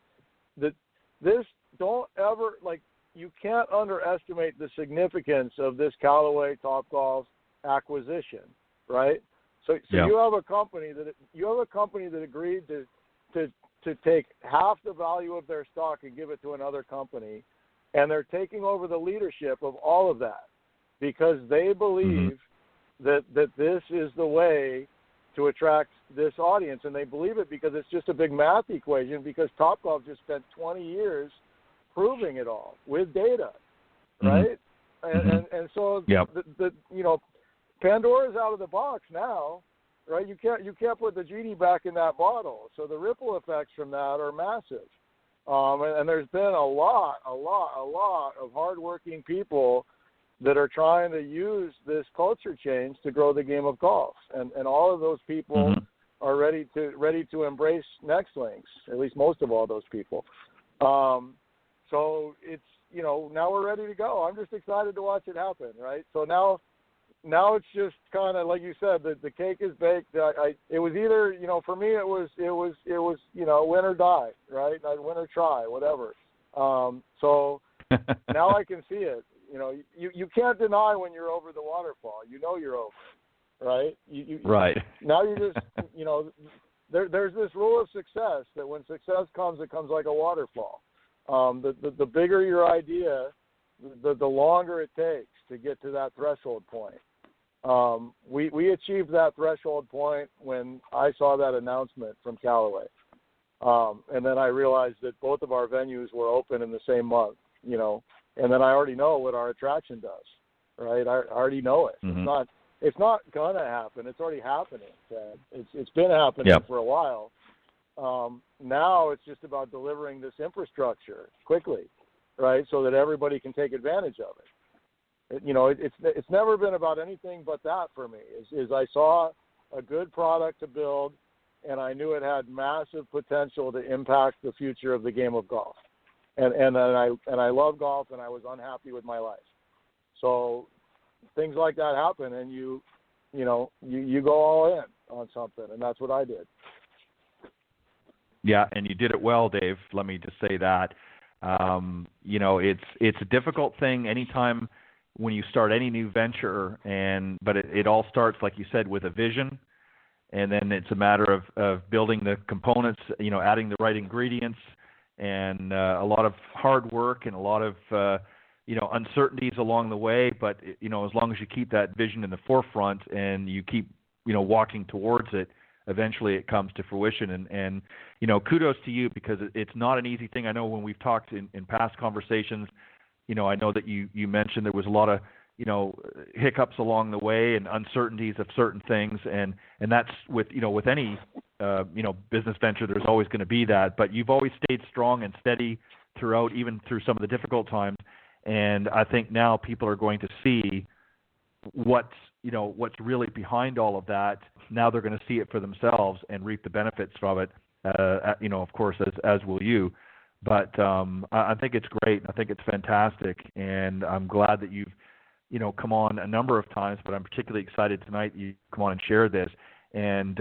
Speaker 8: You can't underestimate the significance of this Callaway Topgolf acquisition, right? So you have a company that agreed to take half the value of their stock and give it to another company, and they're taking over the leadership of all of that because they believe that this is the way to attract this audience, and they believe it because it's just a big math equation, because Topgolf just spent 20 years proving it all with data. right? And so the Pandora's out of the box now, right? You can't put the genie back in that bottle. So the ripple effects from that are massive. And there's been a lot of hardworking people that are trying to use this culture change to grow the game of golf, and all of those people are ready to embrace Nextlinks. At least most of all those people. So it's now we're ready to go. I'm just excited to watch it happen, right? So now it's just kind of like you said, the cake is baked. It was either for me it was win or die, right? I'd win or try, whatever. So now I can see it. You can't deny when you're over the waterfall. You're over, right?
Speaker 4: Right.
Speaker 8: Now you just there's this rule of success that when success comes, it comes like a waterfall. The bigger your idea, the longer it takes to get to that threshold point. We achieved that threshold point when I saw that announcement from Callaway. And then I realized that both of our venues were open in the same month, and then I already know what our attraction does, right? I already know it. It's not going to happen. It's already happening. It's been happening for a while. Now it's just about delivering this infrastructure quickly, right, so that everybody can take advantage of it. It's never been about anything but that for me. Is I saw a good product to build, and I knew it had massive potential to impact the future of the game of golf. And I love golf, and I was unhappy with my life. So things like that happen, and you go all in on something, and that's what I did.
Speaker 4: Yeah, and you did it well, Dave. Let me just say that. It's a difficult thing anytime when you start any new venture, but it all starts, like you said, with a vision, and then it's a matter of building the components, adding the right ingredients, and a lot of hard work and a lot of uncertainties along the way. But as long as you keep that vision in the forefront and you keep walking towards it, eventually it comes to fruition. And kudos to you, because it's not an easy thing. I know when we've talked in past conversations, I know that you mentioned there was a lot of hiccups along the way and uncertainties of certain things, and that's with any business venture. There's always going to be that, but you've always stayed strong and steady throughout, even through some of the difficult times. And I think now people are going to see what's really behind all of that. Now they're going to see it for themselves and reap the benefits from it. Of course, as will you. But I think it's great. I think it's fantastic, and I'm glad that you've come on a number of times. But I'm particularly excited tonight you come on and share this. And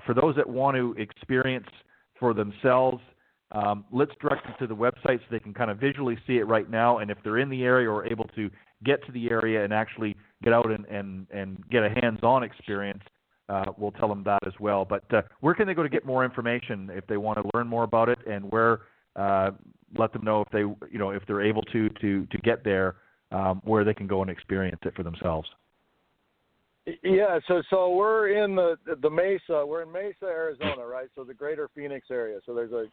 Speaker 4: for those that want to experience for themselves, let's direct them to the website so they can kind of visually see it right now. And if they're in the area or able to get to the area and actually get out and get a hands-on experience, we'll tell them that as well. But where can they go to get more information if they want to learn more about it, and where let them know if they if they're able to get there, where they can go and experience it for themselves?
Speaker 8: Yeah, so we're in the Mesa. We're in Mesa, Arizona, right? So the greater Phoenix area. So there's a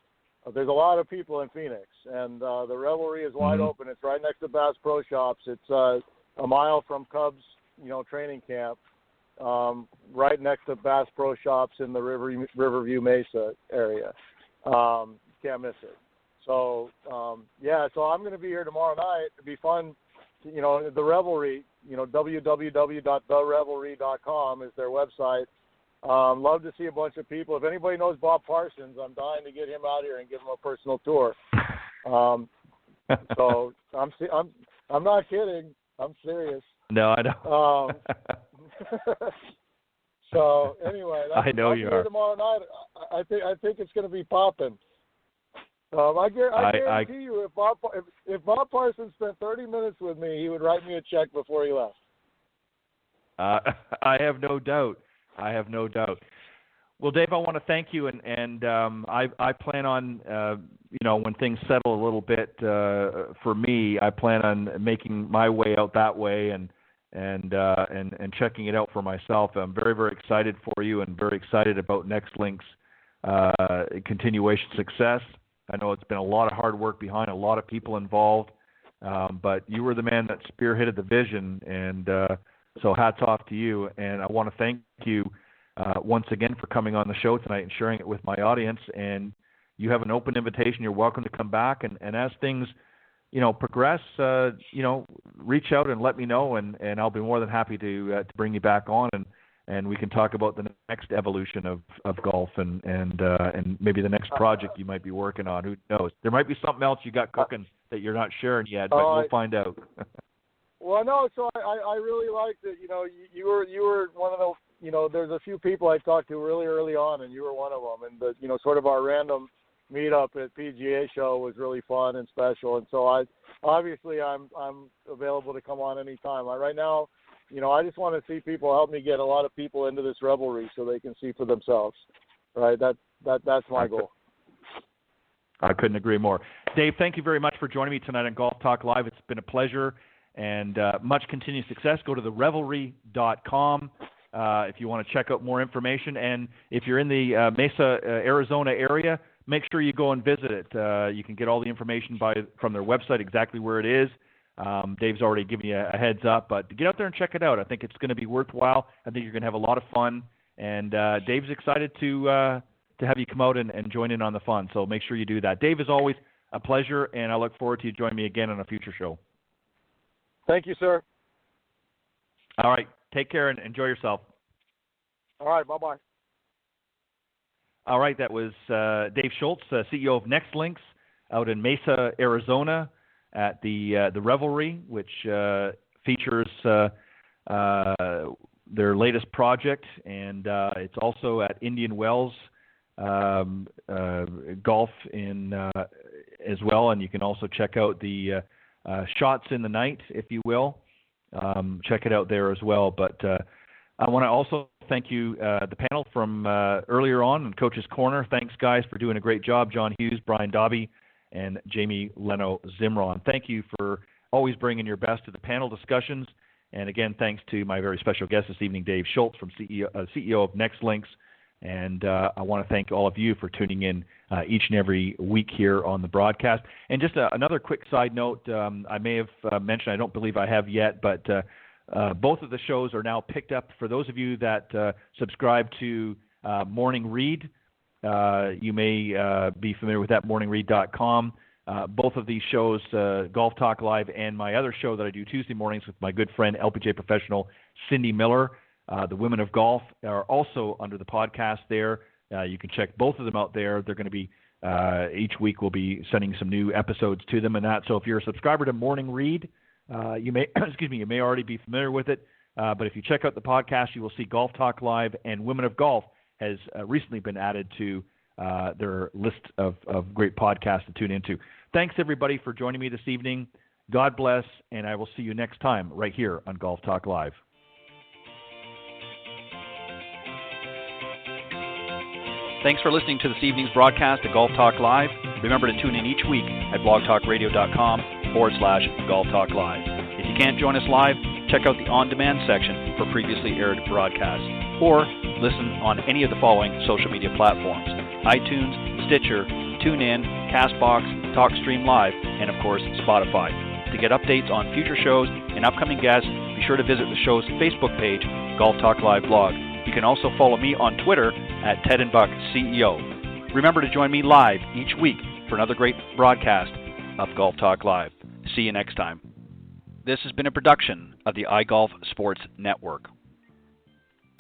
Speaker 8: lot of people in Phoenix, and the Revelry is wide open. It's right next to Bass Pro Shops. It's a mile from Cubs, training camp, right next to Bass Pro Shops in the Riverview Mesa area. Can't miss it. So so I'm going to be here tomorrow night. It'd be fun. The Revelry, www.therevelry.com is their website. Love to see a bunch of people. If anybody knows Bob Parsons, I'm dying to get him out here and give him a personal tour. So I'm not kidding. I'm serious.
Speaker 4: No, I know.
Speaker 8: So anyway,
Speaker 4: I know you are.
Speaker 8: Tomorrow night, I think it's going to be popping. I guarantee you, if Bob Parsons spent 30 minutes with me, he would write me a check before he left.
Speaker 4: I have no doubt. Well, Dave, I want to thank you, and I plan on, when things settle a little bit for me, I plan on making my way out that way and checking it out for myself. I'm very, very excited for you, and very excited about Nextlinks' continuation success. I know it's been a lot of hard work behind, a lot of people involved, but you were the man that spearheaded the vision, and so hats off to you. And I want to thank you once again for coming on the show tonight and sharing it with my audience. And you have an open invitation. You're welcome to come back. And as things, progress, reach out and let me know, and I'll be more than happy to bring you back on, and we can talk about the next evolution of golf and maybe the next project you might be working on. Who knows? There might be something else you got cooking that you're not sharing yet, but we'll find out.
Speaker 8: Well, no. So I really liked it. You were one of the. There's a few people I talked to really early on, and you were one of them. And sort of our random meetup at PGA show was really fun and special. And so I'm available to come on anytime. Right now, I just want to see people help me get a lot of people into this revelry so they can see for themselves. Right? That's my goal.
Speaker 4: I couldn't agree more. Dave, thank you very much for joining me tonight on Golf Talk Live. It's been a pleasure, and much continued success. Go to therevelry.com if you want to check out more information. And if you're in the Mesa, Arizona area, make sure you go and visit it. You can get all the information from their website, exactly where it is. Dave's already given you a heads up, but get out there and check it out. I think it's going to be worthwhile. I think you're going to have a lot of fun, and Dave's excited to have you come out and join in on the fun. So make sure you do that. Dave, is always a pleasure, and I look forward to you joining me again on a future show.
Speaker 8: Thank you, sir.
Speaker 4: All right. Take care and enjoy yourself.
Speaker 8: All right. Bye-bye.
Speaker 4: All right. That was Dave Shultz, CEO of Nextlinks out in Mesa, Arizona, at the Revelry, which features their latest project, and it's also at Indian Wells Golf as well. And you can also check out the Shots in the Night, if you will. Check it out there as well. But I want to also thank you, the panel from earlier on in Coach's Corner. Thanks, guys, for doing a great job. John Hughes, Brian Dobby, and Jamie Leno-Zimron. Thank you for always bringing your best to the panel discussions. And again, thanks to my very special guest this evening, Dave Shultz, from CEO of Nextlinks. And I want to thank all of you for tuning in each and every week here on the broadcast. And just another quick side note, I may have mentioned, I don't believe I have yet, but both of the shows are now picked up. For those of you that subscribe to Morning Read, you may be familiar with that, morningread.com. Both of these shows, Golf Talk Live and my other show that I do Tuesday mornings with my good friend, LPGA professional Cindy Miller, the Women of Golf, are also under the podcast there. You can check both of them out there. They're going to be, each week we'll be sending some new episodes to them and that. So if you're a subscriber to Morning Read, you may you may already be familiar with it. But if you check out the podcast, you will see Golf Talk Live and Women of Golf has recently been added to their list of great podcasts to tune into. Thanks, everybody, for joining me this evening. God bless, and I will see you next time right here on Golf Talk Live. Thanks for listening to this evening's broadcast of Golf Talk Live. Remember to tune in each week at blogtalkradio.com/Golf Talk Live. If you can't join us live, check out the on-demand section for previously aired broadcasts, or listen on any of the following social media platforms: iTunes, Stitcher, TuneIn, CastBox, TalkStream Live, and of course Spotify. To get updates on future shows and upcoming guests, be sure to visit the show's Facebook page, Golf Talk Live Blog. You can also follow me on Twitter at Ted and Buck CEO. Remember to join me live each week for another great broadcast of Golf Talk Live. See you next time. This has been a production of the iGolf Sports Network.